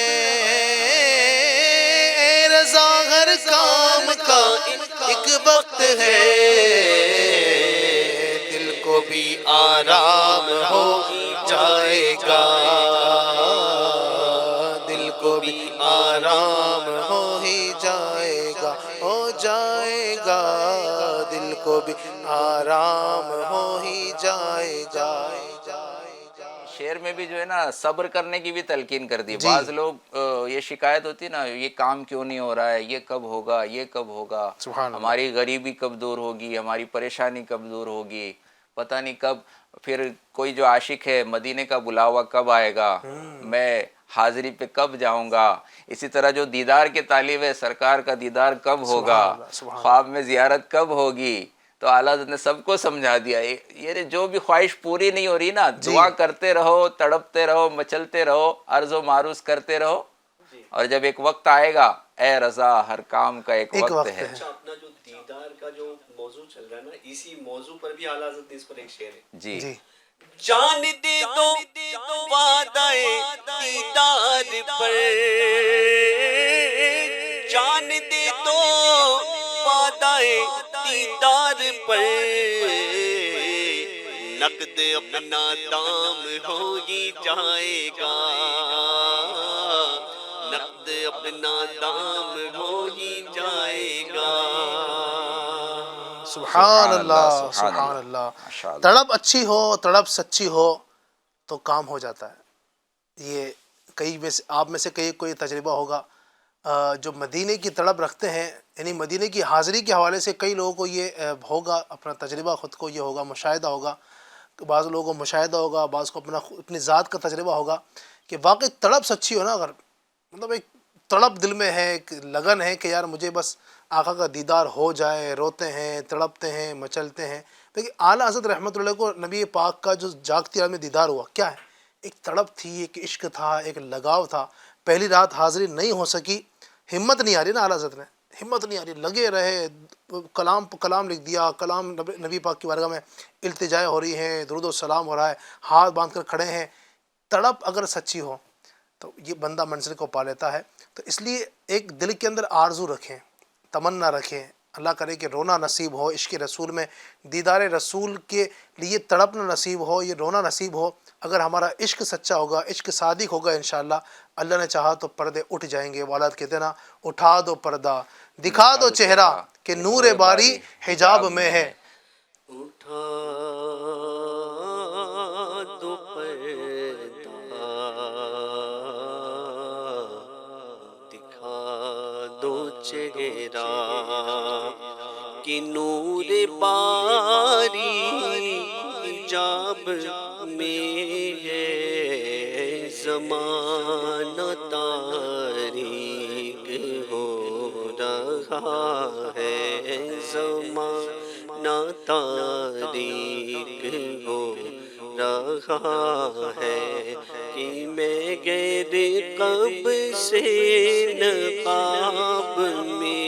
S2: اے رضا ہر کام کا ایک وقت ہے، دل کو بھی آرام ہو جائے گا، دل کو بھی آرام ہو ہی جائے گا، ہو جائے گا، دل کو بھی آرام ہو ہی جائے گا۔
S4: شعر میں بھی جو ہے نا صبر کرنے کی بھی تلقین کر دی۔ بعض لوگ یہ شکایت ہوتی ہے نا، یہ کام کیوں نہیں ہو رہا ہے، یہ کب ہوگا، یہ کب ہوگا، ہماری غریبی کب دور ہوگی، ہماری پریشانی کب دور ہوگی، پتہ نہیں کب، پھر کوئی جو عاشق ہے مدینے کا بلاوا کب آئے گا، میں حاضری پہ کب جاؤں گا، اسی طرح جو دیدار کے طالب ہے سرکار کا دیدار کب ہوگا، خواب میں زیارت کب ہوگی۔ تو اعلیٰ حضرت نے سب کو سمجھا دیا، یہ جو بھی خواہش پوری نہیں ہو رہی نا، دعا کرتے رہو، تڑپتے رہو، مچلتے رہو، عرض و معروض کرتے رہو، اور جب ایک وقت آئے گا، اے رضا ہر کام کا ایک وقت ہے۔
S3: اپنا جو دیدار کا جو موضوع چل رہا ہے نا، اسی موضوع پر بھی اعلیٰ حضرت نے اس پر ایک شعر ہے۔
S4: جی
S3: جان دے دو وعدہ دیدار پر، جان دے دو وعدہ دیدار پر، نقد اپنا دام ہو ہی جائے گا، نقد اپنا دام ہو ہی جائے گا۔
S2: سبحان اللہ، سبحان اللہ۔ تڑپ اچھی ہو، تڑپ سچی ہو تو کام ہو جاتا ہے۔ یہ کئی میں سے آپ میں سے کئی کوئی تجربہ ہوگا جو مدینے کی تڑپ رکھتے ہیں، یعنی مدینے کی حاضری کے حوالے سے کئی لوگوں کو یہ ہوگا، اپنا تجربہ خود کو یہ ہوگا، مشاہدہ ہوگا، بعض لوگوں کو مشاہدہ ہوگا، بعض کو اپنی ذات کا تجربہ ہوگا کہ واقعی تڑپ سچی ہو نا، اگر مطلب ایک تڑپ دل میں ہے، ایک لگن ہے کہ یار مجھے بس آقا کا دیدار ہو جائے، روتے ہیں، تڑپتے ہیں، مچلتے ہیں۔ دیکھیں اعلیٰ حضرت رحمۃ اللہ کو نبی پاک کا جو جاگتی رات میں دیدار ہوا، کیا ہے؟ ایک تڑپ تھی، ایک عشق تھا، ایک لگاؤ تھا۔ پہلی رات حاضری نہیں ہو سکی، ہمت نہیں آ رہی نا، اعلیٰ حضرت نے ہمت نہیں آ رہی، لگے رہے، کلام لکھ دیا، کلام نبی پاک کی بارگاہ میں التجائے ہو رہی ہیں، درود و سلام ہو رہا ہے، ہاتھ باندھ کر کھڑے ہیں۔ تڑپ اگر سچی ہو تو یہ بندہ منزل کو پا لیتا ہے۔ تو اس لیے ایک دل کے اندر آرزو رکھیں، تمنا رکھیں، اللہ کرے کہ رونا نصیب ہو، عشق رسول میں دیدار رسول کے لیے تڑپنا نصیب ہو، یہ رونا نصیب ہو۔ اگر ہمارا عشق سچا ہوگا، عشق صادق ہوگا، انشاءاللہ اللہ نے چاہا تو پردے اٹھ جائیں گے۔ والد کہتے نا، اٹھا دو پردہ، دکھا دو چہرہ کہ نور باری حجاب میں ہے۔
S3: اٹھا دو پردہ، دکھا دو چہرہ، کہ نور باری حجاب میں ہے، زمانہ تاریک ہو رہا ہے، زمانہ تاریک ہو رہا ہے، کہ میں غیر قب سے نقاب میں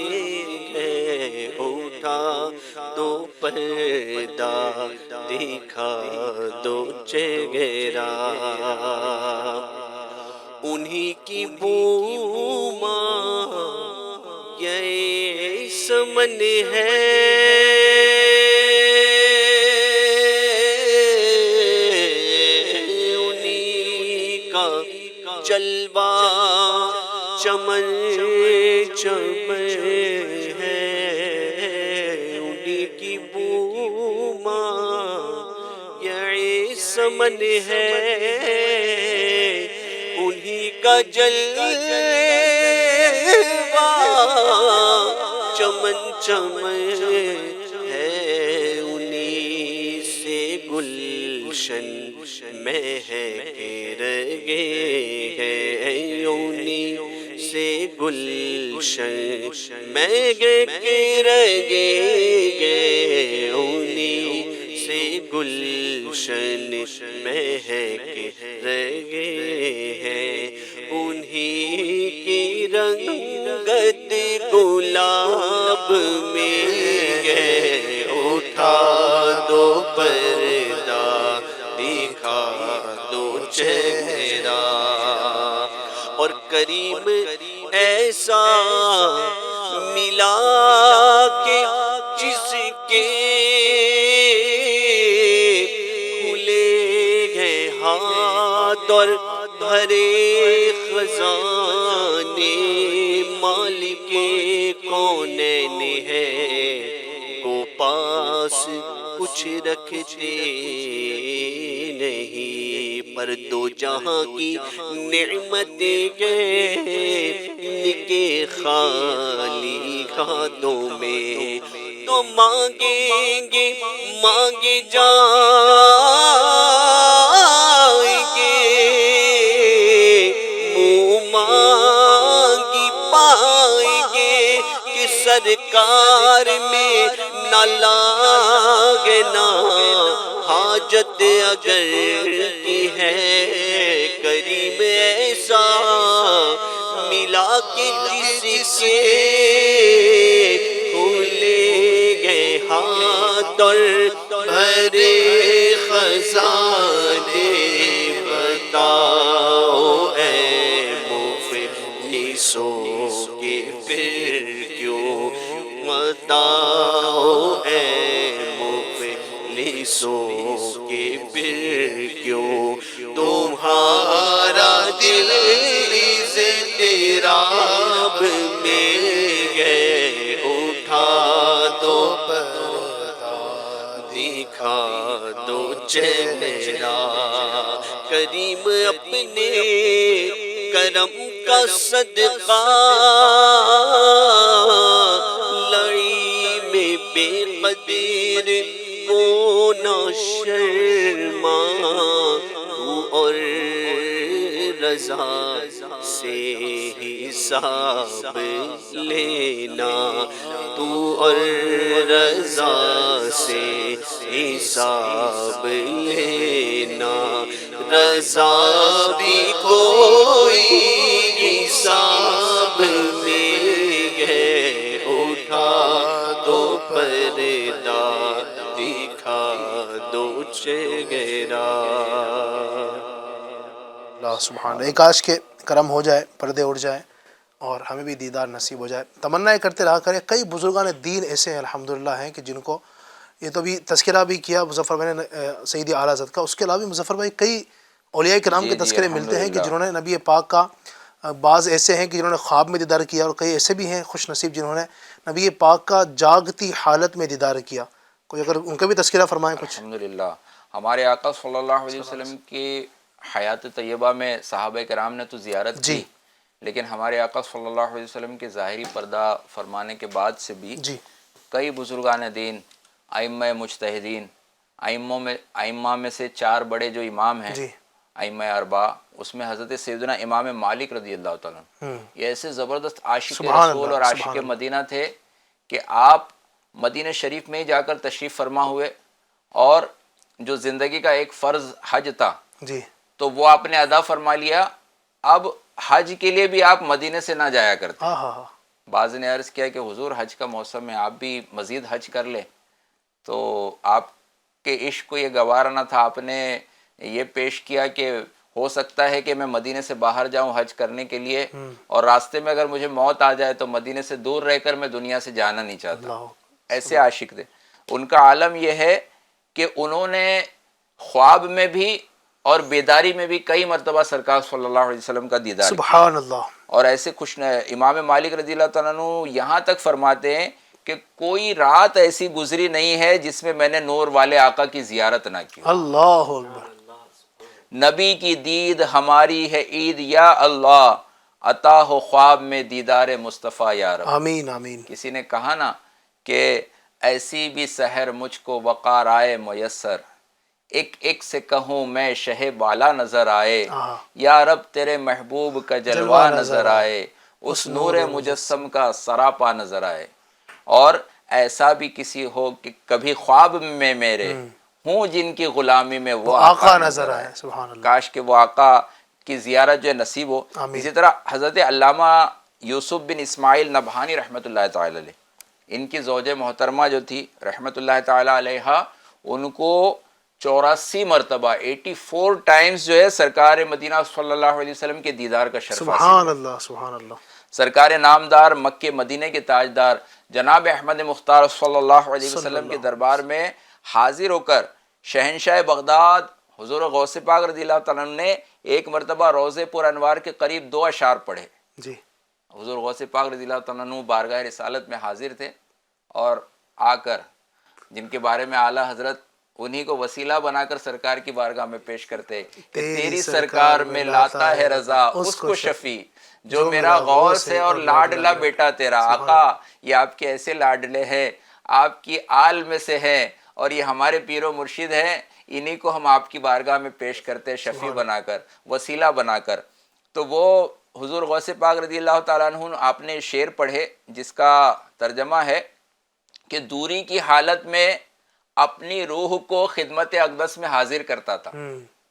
S3: ہے، اٹھا دو پردہ دکھا دو چہرہ، انہی کی بو ماں یہ سمن ہے، جلوہ چمن چمن ہے، انہی کی بو ماں یہ سمن ہے، انہی کا جلوہ چمن چمن ہے، انہی سے گلشن مہک رہے ہیں، انہی سے گلشن مہک رہے ہیں، انہی سے گلشن مہک رہے ہیں، انہی کی رنگت گلاب میں ہے، اٹھا دو پردہ دکھا دو چہرہ، اور کریم ایسا ملا کہ جس کے کھلے گئے ہاتھ اور بھرے خزانے، مالک کونین ہے کو پاس کچھ رکھتے نہیں، پر دو جہاں کی نعمتیں کے خالی ہاتھوں میں، تو مانگیں گے مانگے جائیں گے، منہ مانگی پائیں گے، کہ سرکار میں نہ لاگے نہ حاجت اگر کی ہے، کریم ایسا ملا کہ جس کے کھلے گئے ہاتھ اور بھرے خزانے، بتاؤ اے مفلسوں کے پھر کیوں، بتاؤ اے مفلسوں کے پھر کیوں، تمہارا دل اضطراب میں ہے، اٹھا دو پردہ دکھا دو چہرہ، کریم اپنے کرم کا صدقہ لڑی میں بے قدر کو نہ شرما، تو اور رضا سے حساب لینا، تو اور رضا سے حساب لینا، رضا بھی کوئی حساب میں ہے، اٹھا دو پردہ دکھا دو چہرہ۔
S2: اللہ سبحانہ، ایک کاش کے کرم ہو جائے، پردے اڑ جائیں اور ہمیں بھی دیدار نصیب ہو جائے، تمنا کرتے رہا کریں۔ کئی بزرگان دین ایسے ہیں الحمدللہ ہیں کہ جن کو یہ تو بھی تذکرہ بھی کیا مظفر بھائی نے سیدی اعلیٰ حضرت کا، اس کے علاوہ بھی مظفر بھائی کئی اولیاء کرام کے تذکرے ملتے ہیں کہ جنہوں نے نبی پاک کا، بعض ایسے ہیں کہ جنہوں نے خواب میں دیدار کیا، اور کئی ایسے بھی ہیں خوش نصیب جنہوں نے نبی پاک کا جاگتی حالت میں دیدار کیا۔ کوئی اگر ان کا بھی تذکرہ فرمائیں کچھ۔
S4: الحمدللہ، ہمارے آقا صلی اللہ علیہ وسلم کی حیات طیبہ میں صحابہ کرام نے تو زیارت کی، لیکن ہمارے آقا صلی اللہ علیہ وسلم کے ظاہری پردہ فرمانے کے بعد سے بھی کئی بزرگان دین، ائمہ مجتہدین، ائمہ میں سے 4 بڑے جو امام ہیں
S2: جی
S4: ائمہ اربعہ، اس میں حضرت سیدنا امام مالک رضی اللہ تعالیٰ عنہ، یہ ایسے زبردست عاشق
S2: سبحان
S4: رسول
S2: اللہ،
S4: اور
S2: سبحان
S4: عاشق
S2: اللہ۔
S4: مدینہ تھے کہ آپ مدینہ شریف میں ہی جا کر تشریف فرما ہوئے، اور جو زندگی کا ایک فرض حج تھا
S2: جی
S4: تو وہ آپ نے ادا فرما لیا۔ اب حج کے لیے بھی آپ مدینے سے نہ جایا کرتے۔
S2: ہاں ہاں ہاں،
S4: بعض نے عرض کیا کہ حضور حج کا موسم ہے، آپ بھی مزید حج کر لیں، تو آپ کے عشق کو یہ گوارا نہ تھا، آپ نے یہ پیش کیا کہ ہو سکتا ہے کہ میں مدینے سے باہر جاؤں حج کرنے کے لیے، اور راستے میں اگر مجھے موت آ جائے تو مدینے سے دور رہ کر میں دنیا سے جانا نہیں چاہتا۔
S2: اللہ
S4: ایسے عاشق تھے۔ ان کا عالم یہ ہے کہ انہوں نے خواب میں بھی اور بیداری میں بھی کئی مرتبہ سرکار صلی اللہ علیہ وسلم کا دیدار کیا،
S2: سبحان اللہ،
S4: اور ایسے امام مالک رضی اللہ تعالیٰ عنہ یہاں تک فرماتے ہیں کہ کوئی رات ایسی گزری نہیں ہے جس میں نے نور والے آقا کی زیارت نہ کی۔
S2: اللہ اکبر،
S4: نبی کی دید ہماری ہے عید یا اللہ، عطا ہو خواب میں دیدار مصطفیٰ یا رب۔
S2: آمین آمین،
S4: کسی نے کہا نا کہ ایسی بھی سحر مجھ کو وقار آئے میسر، ایک ایک سے کہوں میں شہ بالا نظر آئے، یا رب تیرے محبوب کا جلوہ نظر آئے، اس نور مجسم کا سراپا نظر آئے۔ اور ایسا بھی کسی ہو کہ کبھی خواب میں میرے ہوں جن کی غلامی میں وہ آقا نظر آئے۔
S2: سبحان اللہ،
S4: کاش کہ وہ آقا کی زیارت جو ہے نصیب ہو۔ اسی طرح حضرت علامہ یوسف بن اسماعیل نبہانی رحمۃ اللہ تعالی علیہ، ان کی زوجہ محترمہ جو تھی رحمۃ اللہ تعالی علیہ، ان کو 84 مرتبہ 84 ٹائمز جو ہے سرکار مدینہ صلی اللہ علیہ وسلم کے دیدار کا شرف حاصل۔
S2: سبحان اللہ، سبحان اللہ،
S4: سرکار نامدار مکہ مدینہ کے تاجدار جناب احمد مختار صلی اللہ علیہ وسلم کے دربار میں حاضر ہو کر شہنشاہ بغداد حضور غوث پاک رضی اللہ تعالیٰ عنہ نے ایک مرتبہ روضہ پر انوار کے قریب 2 اشعار پڑھے۔
S2: جی
S4: حضور غوث پاک رضی اللہ تعالیٰ عنہ بارگاہ رسالت میں حاضر تھے، اور آ کر جن کے بارے میں اعلیٰ حضرت انہی کو وسیلہ بنا کر سرکار کی بارگاہ میں پیش کرتے کہ تیری سرکار میں لاتا ہے رضا اس کو شفیع جو میرا غوث ہے اور لاڈلا بیٹا تیرا۔ آقا یہ آپ کے ایسے لاڈلے ہیں، آپ کی آل میں سے ہیں، اور یہ ہمارے پیر و مرشد ہیں، انہی کو ہم آپ کی بارگاہ میں پیش کرتے شفیع بنا کر، وسیلہ بنا کر۔ تو وہ حضور غوث پاک رضی اللہ تعالیٰ عنہ آپ نے شعر پڑھے جس کا ترجمہ ہے کہ دوری کی حالت میں اپنی روح کو خدمت اقدس میں حاضر کرتا تھا۔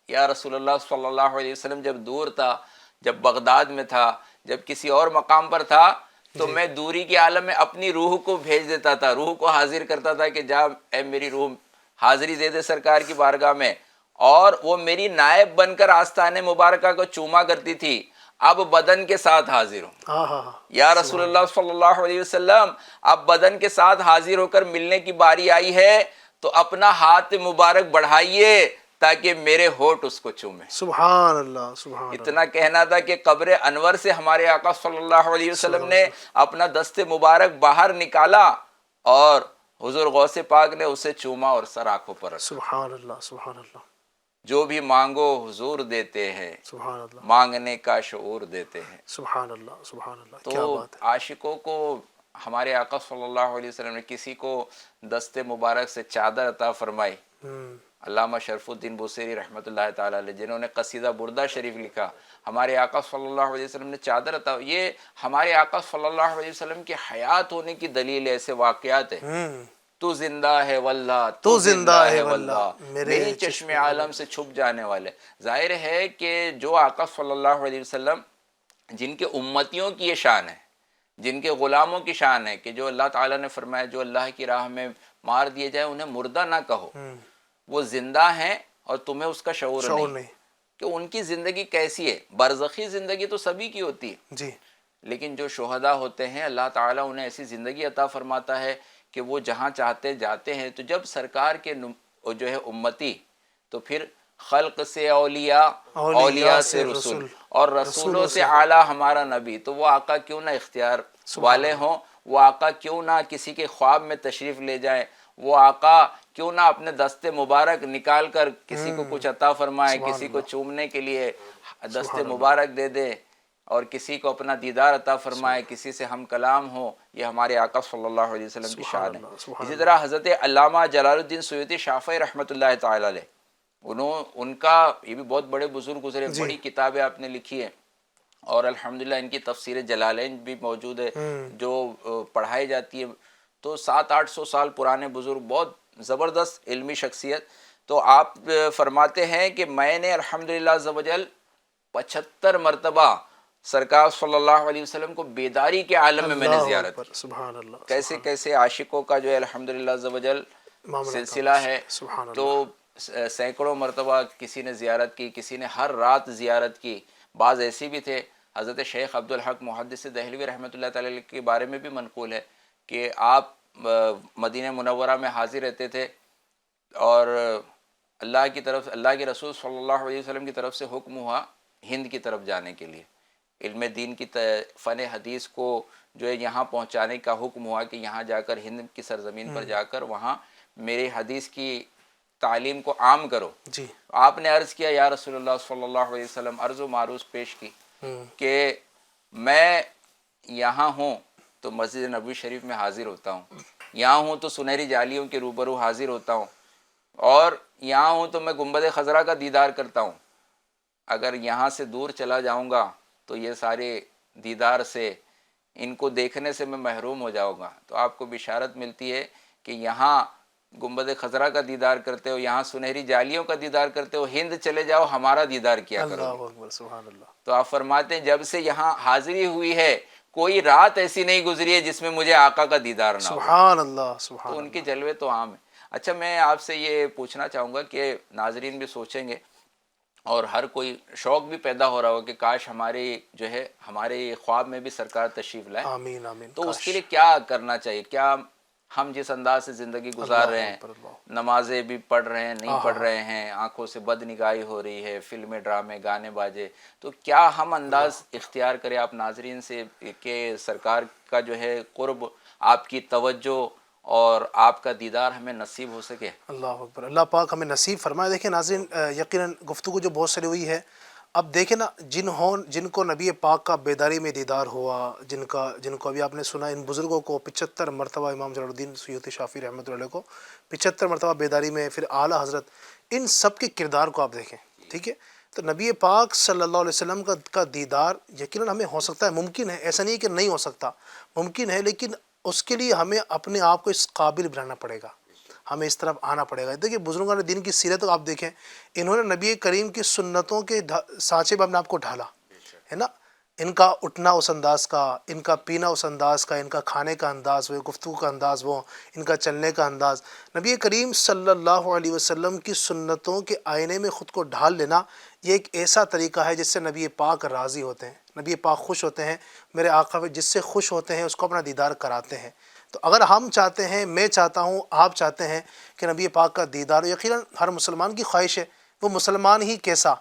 S4: یا رسول اللہ صلی اللہ علیہ وسلم جب دور تھا، جب بغداد میں تھا، جب کسی اور مقام پر تھا، تو میں دوری کے عالم میں اپنی روح کو بھیج دیتا تھا، روح کو حاضر کرتا تھا کہ جا اے میری روح حاضری دے دے سرکار کی بارگاہ میں، اور وہ میری نائب بن کر آستانے مبارکہ کو چوما کرتی تھی۔ اب بدن کے ساتھ حاضر ہوں یا رسول اللہ صلی اللہ علیہ وسلم، اب بدن کے ساتھ حاضر ہو کر ملنے کی باری آئی ہے، تو اپنا ہاتھ مبارک بڑھائیے تاکہ میرے ہونٹ اس کو چومے۔
S2: سبحان اللہ، سبحان اللہ،
S4: اتنا کہنا تھا کہ قبر انور سے ہمارے آقا صلی اللہ علیہ وسلم نے اپنا دست مبارک باہر نکالا، اور حضور غوث پاک نے اسے چوما اور سر آنکھوں پر رکھا۔
S2: سبحان اللہ، سبحان اللہ،
S4: جو بھی مانگو حضور دیتے ہیں،
S2: سبحان اللہ،
S4: مانگنے کا شعور دیتے ہیں۔
S2: سبحان اللہ، سبحان اللہ، کیا
S4: تو
S2: بات ہے۔
S4: عاشقوں کو ہمارے آقا صلی اللہ علیہ وسلم نے کسی کو دست مبارک سے چادر عطا فرمائی۔ علامہ شرف الدین بوصیری رحمۃ اللہ تعالی علیہ جنہوں نے قصیدہ بردہ شریف لکھا، ہمارے آقا صلی اللہ علیہ وسلم نے چادر عطا، یہ ہمارے آقا صلی اللہ علیہ وسلم کے حیات ہونے کی دلیل ایسے واقعات ہیں۔ تو زندہ ہے واللہ، تو زندہ ہے واللہ، میری چشم عالم سے چھپ جانے والے۔ ظاہر ہے کہ جو آقا صلی اللہ علیہ وسلم جن کے امتیوں کی یہ شان ہے، جن کے غلاموں کی شان ہے کہ جو اللہ تعالیٰ نے فرمایا جو اللہ کی راہ میں مار دیے جائے انہیں مردہ نہ کہو، وہ زندہ ہیں اور تمہیں اس کا شعور نہیں کہ ان کی زندگی کیسی ہے۔ برزخی زندگی تو سبھی کی ہوتی ہے
S2: جی،
S4: لیکن جو شہداء ہوتے ہیں اللہ تعالیٰ انہیں ایسی زندگی عطا فرماتا ہے کہ وہ جہاں چاہتے جاتے ہیں۔ تو جب سرکار کے جو ہے امتی، تو پھر خلق سے اولیاء، اولیاء سے رسول، اور رسولوں سے اعلیٰ ہمارا نبی، تو وہ آقا کیوں نہ اختیار والے ہوں، وہ آقا کیوں نہ کسی کے خواب میں تشریف لے جائیں، وہ آقا کیوں نہ اپنے دست مبارک نکال کر کسی کو کچھ عطا فرمائے، کسی کو چومنے کے لیے دست مبارک دے دے۔ اور کسی کو اپنا دیدار عطا فرمائے، کسی سے ہم کلام ہو، یہ ہمارے آقا صلی اللہ علیہ وسلم کی شان ہے۔ اسی طرح حضرت علامہ جلال الدین سیوطی شافعی رحمۃ اللہ تعالی علیہ، ان کا یہ بھی بہت بڑے بزرگ گزرے، بڑی کتابیں آپ نے لکھی ہیں، اور الحمدللہ ان کی تفسیر جلالین بھی موجود ہے جو پڑھائی جاتی ہے۔ تو 700-800 سال پرانے بزرگ، بہت زبردست علمی شخصیت۔ تو آپ فرماتے ہیں کہ میں نے الحمدللہ عز و جل 75 مرتبہ سرکار صلی اللہ علیہ وسلم کو بیداری کے عالم میں نے زیارت کی۔
S2: سبحان اللہ،
S4: کیسے کیسے عاشقوں کا جو ہے الحمدللہ عز و جل سلسلہ ہے۔ تو سینکڑوں مرتبہ کسی نے زیارت کی، کسی نے ہر رات زیارت کی۔ بعض ایسے بھی تھے، حضرت شیخ عبدالحق محدث دہلوی رحمۃ اللہ تعالی علیہ کے بارے میں بھی منقول ہے کہ آپ مدینہ منورہ میں حاضر رہتے تھے، اور اللہ کے رسول صلی اللہ علیہ وسلم کی طرف سے حکم ہوا ہند کی طرف جانے کے لیے، علم دین کی فن حدیث کو جو ہے یہاں پہنچانے کا حکم ہوا کہ یہاں جا کر، ہند کی سرزمین پر جا کر وہاں میرے حدیث کی تعلیم کو عام کرو۔
S2: جی،
S4: آپ نے عرض کیا یا رسول اللہ صلی اللہ علیہ وسلم، عرض و معروض پیش کی کہ میں یہاں ہوں تو مسجد نبوی شریف میں حاضر ہوتا ہوں، یہاں ہوں تو سنہری جالیوں کے روبرو حاضر ہوتا ہوں، اور یہاں ہوں تو میں گنبد خضرا کا دیدار کرتا ہوں۔ اگر یہاں سے دور چلا جاؤں گا تو یہ سارے دیدار سے، ان کو دیکھنے سے میں محروم ہو جاؤں گا۔ تو آپ کو بشارت ملتی ہے کہ یہاں گنبد خضرا کا دیدار کرتے ہو، یہاں سنہری جالیوں کا دیدار کرتے ہو، ہند چلے جاؤ ہمارا دیدار کیا کرو۔
S2: اللہ اکبر، سبحان اللہ۔
S4: تو آپ فرماتے ہیں جب سے یہاں حاضری ہوئی ہے کوئی رات ایسی نہیں گزری ہے جس میں مجھے آقا کا دیدار نہ ہو۔
S2: سبحان اللہ، سبحان
S4: تو
S2: اللہ۔
S4: ان کے جلوے تو عام ہیں۔ اچھا، میں آپ سے یہ پوچھنا چاہوں گا کہ ناظرین بھی سوچیں گے، اور ہر کوئی شوق بھی پیدا ہو رہا ہو کہ کاش ہمارے خواب میں بھی سرکار تشریف لائیں۔
S2: آمین آمین۔
S4: تو اس کے لیے کیا کرنا چاہیے؟ کیا ہم جس انداز سے زندگی گزار رہے ہیں، نمازیں بھی پڑھ رہے ہیں، نہیں پڑھ رہے ہیں، آنکھوں سے بد نگاہی ہو رہی ہے، فلمیں، ڈرامے، گانے باجے، تو کیا ہم انداز اختیار کریں آپ ناظرین سے کہ سرکار کا جو ہے قرب، آپ کی توجہ اور آپ کا دیدار ہمیں نصیب ہو سکے؟
S2: اللہ اکبر، اللہ پاک ہمیں نصیب فرمائے۔ دیکھیں ناظرین، یقیناً گفتگو جو بہت ساری ہوئی ہے، اب دیکھیں نا، جن کو نبی پاک کا بیداری میں دیدار ہوا، جن کو ابھی آپ نے سنا، ان بزرگوں کو 75 مرتبہ امام جلال الدین سیوطی شافعی رحمۃ اللہ علیہ کو 75 مرتبہ بیداری میں، پھر اعلیٰ حضرت، ان سب کے کردار کو آپ دیکھیں، ٹھیک ہے؟ تو نبی پاک صلی اللہ علیہ وسلم کا دیدار یقیناً ہمیں ہو سکتا ہے، ممکن ہے، ایسا نہیں کہ نہیں ہو سکتا، ممکن ہے، لیکن اس کے لیے ہمیں اپنے آپ کو اس قابل بنانا پڑے گا، ہمیں اس طرف آنا پڑے گا۔ دیکھیے بزرگان دین کی سیرت آپ دیکھیں، انہوں نے نبی کریم کی سنتوں کے سانچے میں اپنے آپ کو ڈھالا ہے نا، ان کا اٹھنا اس انداز کا، ان کا پینا اس انداز کا، ان کا کھانے کا انداز وہ، گفتگو کا انداز وہ، ان کا چلنے کا انداز، نبی کریم صلی اللہ علیہ وسلم کی سنتوں کے آئینے میں خود کو ڈھال لینا، یہ ایک ایسا طریقہ ہے جس سے نبی پاک راضی ہوتے ہیں، نبی پاک خوش ہوتے ہیں، میرے آقا جس سے خوش ہوتے ہیں اس کو اپنا دیدار کراتے ہیں۔ تو اگر ہم چاہتے ہیں، میں چاہتا ہوں، آپ چاہتے ہیں کہ نبی پاک کا دیدار، یقیناً ہر مسلمان کی خواہش ہے، وہ مسلمان ہی کیسا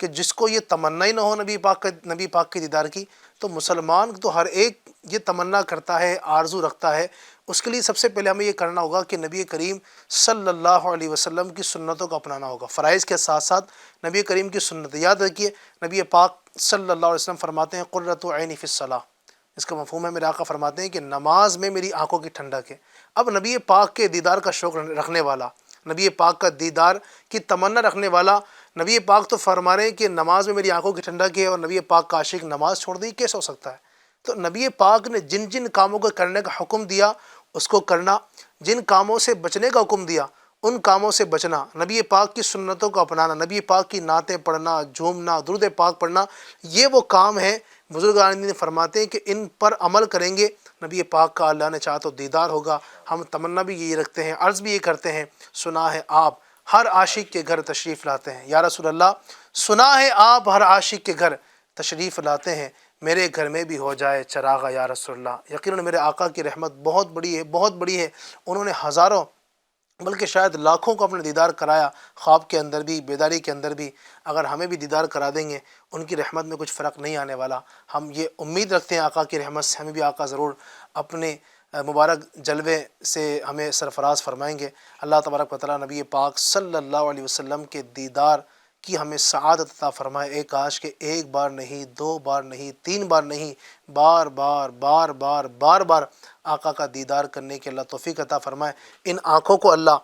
S2: کہ جس کو یہ تمنا ہی نہ ہو نبی پاک کے دیدار کی، تو مسلمان تو ہر ایک یہ تمنا کرتا ہے، آرزو رکھتا ہے۔ اس کے لیے سب سے پہلے ہمیں یہ کرنا ہوگا کہ نبی کریم صلی اللہ علیہ وسلم کی سنتوں کو اپنانا ہوگا، فرائض کے ساتھ ساتھ نبی کریم کی سنت۔ یاد رکھیے نبی پاک صلی اللہ علیہ وسلم فرماتے ہیں قرۃ عینی فی الصلاۃ، اس کا مفہوم ہے، میرے آقا فرماتے ہیں کہ نماز میں میری آنکھوں کی ٹھنڈک ہے۔ اب نبی پاک کے دیدار کا شوق رکھنے والا، نبی پاک کا دیدار کی تمنا رکھنے والا، نبی پاک تو فرما رہے ہیں کہ نماز میں میری آنکھوں کی ٹھنڈک ہے، اور نبی پاک کا عاشق نماز چھوڑ دی، کیسے ہو سکتا ہے؟ تو نبی پاک نے جن جن کاموں کو کرنے کا حکم دیا اس کو کرنا، جن کاموں سے بچنے کا حکم دیا ان کاموں سے بچنا، نبی پاک کی سنتوں کو اپنانا، نبی پاک کی نعتیں پڑھنا، جھومنا، درود پاک پڑھنا، یہ وہ کام ہے بزرگان دین فرماتے ہیں کہ ان پر عمل کریں گے نبی پاک کا اللہ نے چاہا تو دیدار ہوگا۔ ہم تمنا بھی یہی رکھتے ہیں، عرض بھی یہ کرتے ہیں، سنا ہے آپ ہر عاشق کے گھر تشریف لاتے ہیں، یا رسول اللہ سنا ہے آپ ہر عاشق کے گھر تشریف لاتے ہیں، میرے گھر میں بھی ہو جائے چراغا یا رسول اللہ۔ یقیناً میرے آقا کی رحمت بہت بڑی ہے، بہت بڑی ہے، انہوں نے ہزاروں بلکہ شاید لاکھوں کو اپنے دیدار کرایا، خواب کے اندر بھی، بیداری کے اندر بھی۔ اگر ہمیں بھی دیدار کرا دیں گے ان کی رحمت میں کچھ فرق نہیں آنے والا۔ ہم یہ امید رکھتے ہیں آقا کی رحمت سے ہمیں بھی آقا ضرور اپنے مبارک جلوے سے ہمیں سرفراز فرمائیں گے۔ اللہ تبارک و تعالیٰ نبی پاک صلی اللہ علیہ وسلم کے دیدار کی ہمیں سعادت عطا فرمائے۔ ایک کاش کہ ایک بار نہیں، دو بار نہیں، تین بار نہیں، بار بار بار بار بار بار آقا کا دیدار کرنے کی اللہ توفیق عطا فرمائے۔ ان آنکھوں کو اللہ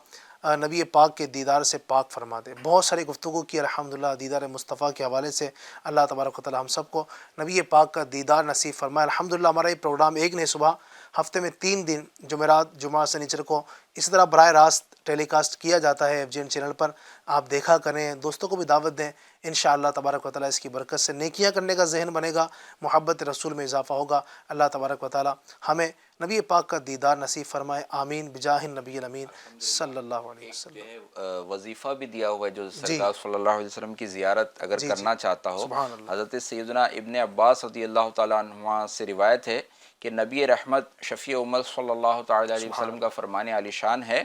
S2: نبی پاک کے دیدار سے پاک فرما دے۔ بہت ساری گفتگو کی الحمدللہ دیدار مصطفیٰ کے حوالے سے۔ اللہ تبارک و تعالی ہم سب کو نبی پاک کا دیدار نصیب فرمائے۔ الحمدللہ ہمارا یہ پروگرام ایک نہیں، صبح ہفتے میں 3 دن جمعرات، جمعہ، سنیچر کو اسی طرح براہ راست ٹیلی کاسٹ کیا جاتا ہے FGN چینل پر۔ آپ دیکھا کریں، دوستوں کو بھی دعوت دیں، انشاءاللہ تبارک و تعالی اس کی برکت سے نیکیاں کرنے کا ذہن بنے گا، محبت رسول میں اضافہ ہوگا۔ اللہ تبارک و تعالی ہمیں نبی پاک کا دیدار نصیب فرمائے، آمین بجاہ النبی الامین صلی اللہ علیہ وسلم۔
S4: وظیفہ بھی دیا ہوا ہے جو سرکار صلی اللہ علیہ وسلم کی زیارت اگر کرنا چاہتا ہو۔ حضرت سیدنا ابن عباس رضی اللہ تعالیٰ عنہ سے روایت ہے کہ نبی رحمت شفیع امت صلی اللہ تعالیٰ علیہ وسلم کا فرمان عالی شان ہے،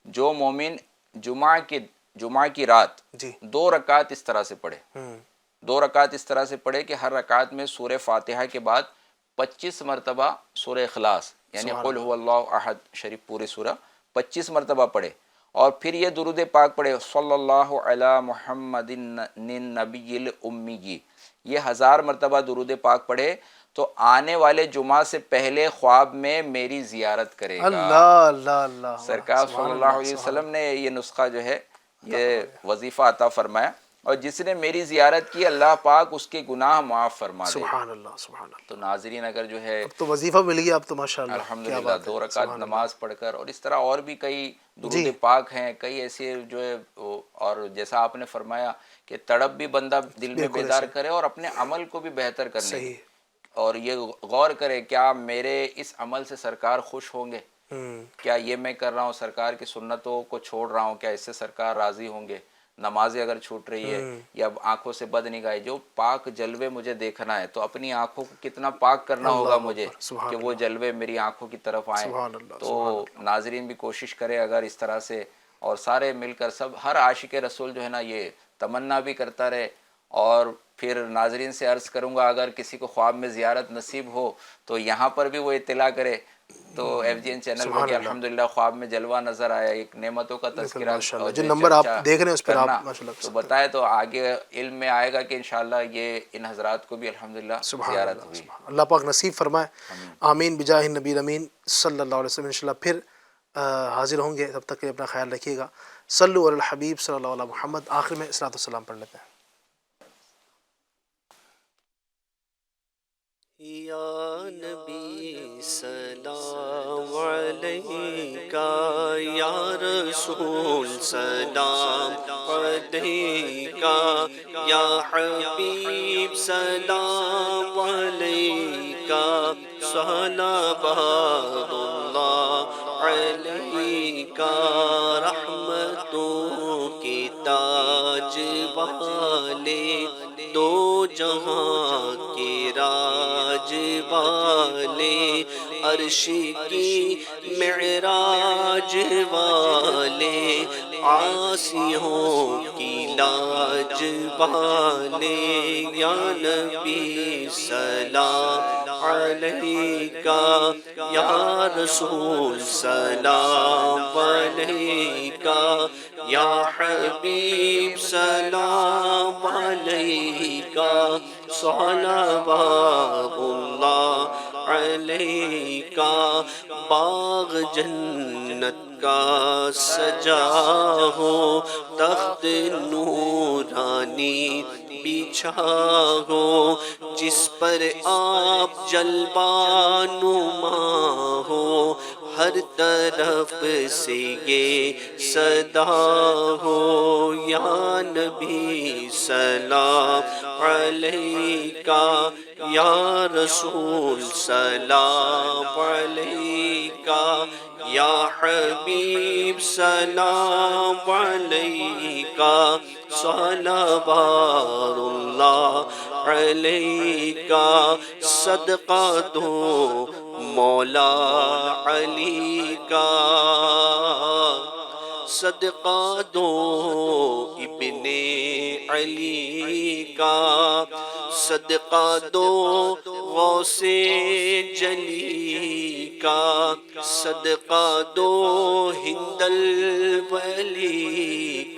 S4: جو مومن جمعہ کی رات 2 رکعت اس طرح سے پڑھے، 2 رکعت اس طرح سے پڑھے کہ ہر رکعت میں سورہ فاتحہ کے بعد 25 مرتبہ سورہ اخلاص یعنی قل هو اللہ احد شریف پوری سورہ 25 مرتبہ پڑھے، اور پھر یہ درود پاک پڑھے صلی اللہ علی محمد النبی الامی، یہ 1000 مرتبہ درود پاک پڑھے تو آنے والے جمعہ سے پہلے خواب میں میری زیارت کرے گا۔
S2: اللہ اللہ اللہ،
S4: سرکار صلی اللہ علیہ وسلم نے یہ نسخہ جو ہے یہ وظیفہ عطا فرمایا، اور جس نے میری زیارت کی اللہ پاک اس کے گناہ معاف فرما دے۔
S2: سبحان اللہ سبحان اللہ۔
S4: تو ناظرین اگر جو ہے
S2: اب تو وظیفہ مل گیا، اب تو ماشاءاللہ
S4: الحمدللہ 2 رکعت نماز پڑھ کر، اور اس طرح اور بھی کئی درود پاک ہیں، کئی ایسے جو ہے، اور جیسا آپ نے فرمایا کہ تڑپ بھی بندہ دل میں بیدار کرے اور اپنے عمل کو بھی بہتر کرنے کی، اور یہ غور کرے کیا میرے اس عمل سے سرکار خوش ہوں گے، کیا یہ میں کر رہا ہوں سرکار کی سنتوں کو چھوڑ رہا ہوں، کیا اس سے سرکار راضی ہوں گے، نمازیں اگر چھوٹ رہی ہے یا آنکھوں سے بد نگاہی، جو پاک جلوے مجھے دیکھنا ہے تو اپنی آنکھوں کو کتنا پاک کرنا ہوگا مجھے کہ وہ جلوے میری آنکھوں کی طرف آئیں۔ تو ناظرین بھی کوشش کرے اگر اس طرح سے، اور سارے مل کر سب، ہر عاشق رسول جو ہے نا یہ تمنا بھی کرتا رہے۔ اور پھر ناظرین سے عرض کروں گا اگر کسی کو خواب میں زیارت نصیب ہو تو یہاں پر بھی وہ اطلاع کرے، تو FGN چینل پر کہ الحمدللہ خواب میں جلوہ نظر آیا، ایک نعمتوں کا تذکرہ،
S2: جو نمبر آپ دیکھ رہے ہیں اس پر آپ
S4: تو بتائے تو آگے علم میں آئے گا کہ انشاءاللہ یہ ان حضرات کو بھی الحمدللہ زیارت ہوئی۔
S2: اللہ پاک نصیب فرمائے، آمین بجاہ النبی الامین صلی اللہ علیہ وسلم۔ انشاءاللہ پھر حاضر ہوں گے، تب تک کے اپنا خیال رکھیے گا۔ صلو علی الحبیب صلی اللہ علیہ محمد۔ آخر میں صلاۃ والسلام پڑھ لیتے ہیں۔
S3: یا نبی سلام علیکہ، یا رسول سلام علیکہ، یا حبیب سلام علیکہ، صلوات اللہ علیکہ، رحمتوں کے تاج والے، دو جہاں کے راج والے، عرش کی معراج والے، عاصیوں کی لاج والے، یا نبی سلام علیکہ، یا رسول سلام علیکہ، یا حبیب سلام علیکہ، صلوات اللہ علیکہ۔ باغ جنت کا سجا ہو، تخت نورانی بچھا ہو، جس پر آپ جلوہ نما ہو، ہر طرف سے یہ صدا ہو، یا نبی سلام علیکہ، یا رسول سلام علیکہ، یا حبیب سلام علیکہ، صلوات اللہ علیکہ۔ صدقہ دو مولا علی کا، صدقہ دو ابن علی کا، صدقہ دو غوث جلی کا، صدقہ دو ہند الولی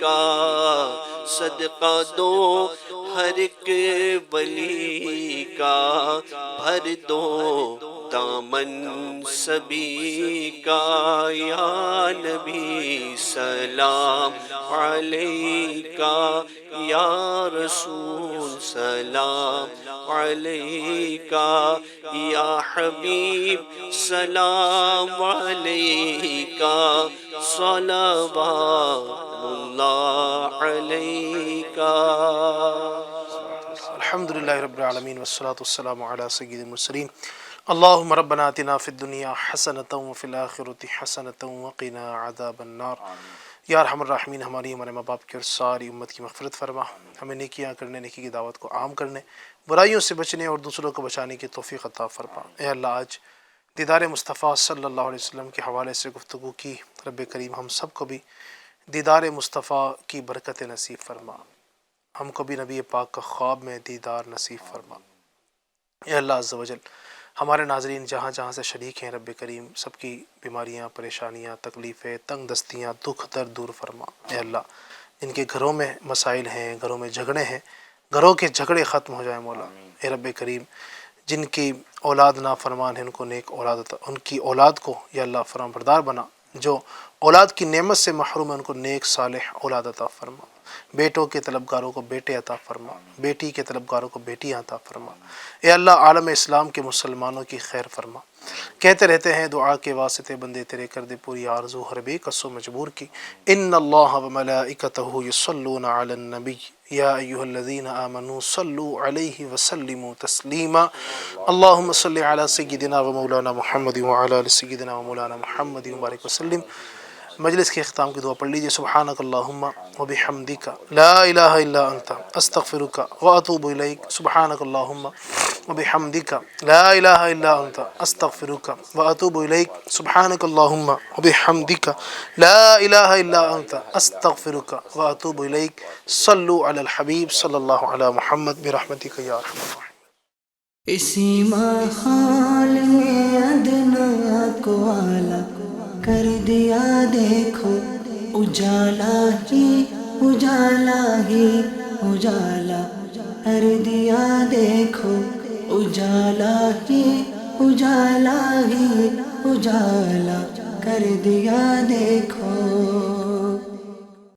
S3: کا، صدقہ دو ہر ایک ولی کا، بھر دو دامن سبھی کا، یا نبی سلام علیکہ، یا رسول سلام علیکہ، یا حبیب سلام علیکہ، صلوات اللہ علیکہ۔
S2: الحمدللہ رب العالمین والصلاة والسلام علی سید المرسلین۔ اللہم ربنا آتنا فی الدنیا حسنۃ وفی الآخرۃ حسنۃ وقنا عذاب النار۔ یا ارحم الراحمین، ہماری ہمارے ماں باپ کی اور ساری امت کی مغفرت فرما، ہمیں نیکیاں کرنے، نیکی کی دعوت کو عام کرنے، برائیوں سے بچنے اور دوسروں کو بچانے کی توفیق عطا فرما۔ اے اللہ، آج دیدار مصطفیٰ صلی اللہ علیہ وسلم کے حوالے سے گفتگو کی، رب کریم ہم سب کو بھی دیدار مصطفیٰ کی برکت نصیب فرما، ہم کو بھی نبی پاک کا خواب میں دیدار نصیب فرما۔ اے اللہ عز و جل، ہمارے ناظرین جہاں جہاں سے شریک ہیں، رب کریم سب کی بیماریاں، پریشانیاں، تکلیفیں، تنگ دستیاں، دکھ درد دور فرما۔ اے اللہ، جن کے گھروں میں مسائل ہیں، گھروں میں جھگڑے ہیں، گھروں کے جھگڑے ختم ہو جائیں مولا۔ اے رب کریم، جن کی اولاد نافرمان ہیں، ان کو نیک اولاد عطا، ان کی اولاد کو یا اللہ فرمان بردار بنا، جو اولاد کی نعمت سے محروم ہیں ان کو نیک صالح اولاد عطا فرما، بیٹوں کے طلبگاروں کو بیٹے عطا فرما، بیٹی کے طلبگاروں کو بیٹیاں عطا فرما۔ اے اللہ، عالم اسلام کے مسلمانوں کی خیر فرما۔ کہتے رہتے ہیں دعا کے واسطے بندے تیرے کر دے پوری آرزو ہر بے کس و مجبور کی۔ ان اللہ و ملائکتہ یصلون علی النبی یا ایھا الذین آمنوا صلوا علیہ وسلموا تسلیما۔ اللہم صل علی سیدنا و مولانا محمد وعلی آل سیدنا و مولانا محمد وبارک وسلم۔ مجلس کے اختتام کی دعا پڑھ لیجئے۔ سبحانک اللہم وبحمدک لا الہ الا انت استغفرک واتوب الیک۔ سبحانک اللہم وبحمدک لا الہ الا انت استغفرک واتوب الیک۔ سبحانک اللہم وبحمدک لا الہ الا انت استغفرک واتوب الیک۔ صلو علی الحبیب صلی اللہ علی محمد برحمتک یا ارحم الراحمین۔
S1: اسی ماحول میں ادنا کو اعلیٰ کر دیا دیکھو، اجالا ہی اجالا ہی اجالا کر دیا دیکھو، اجالا ہی اجالا ہی اجالا کر دیا دیکھو۔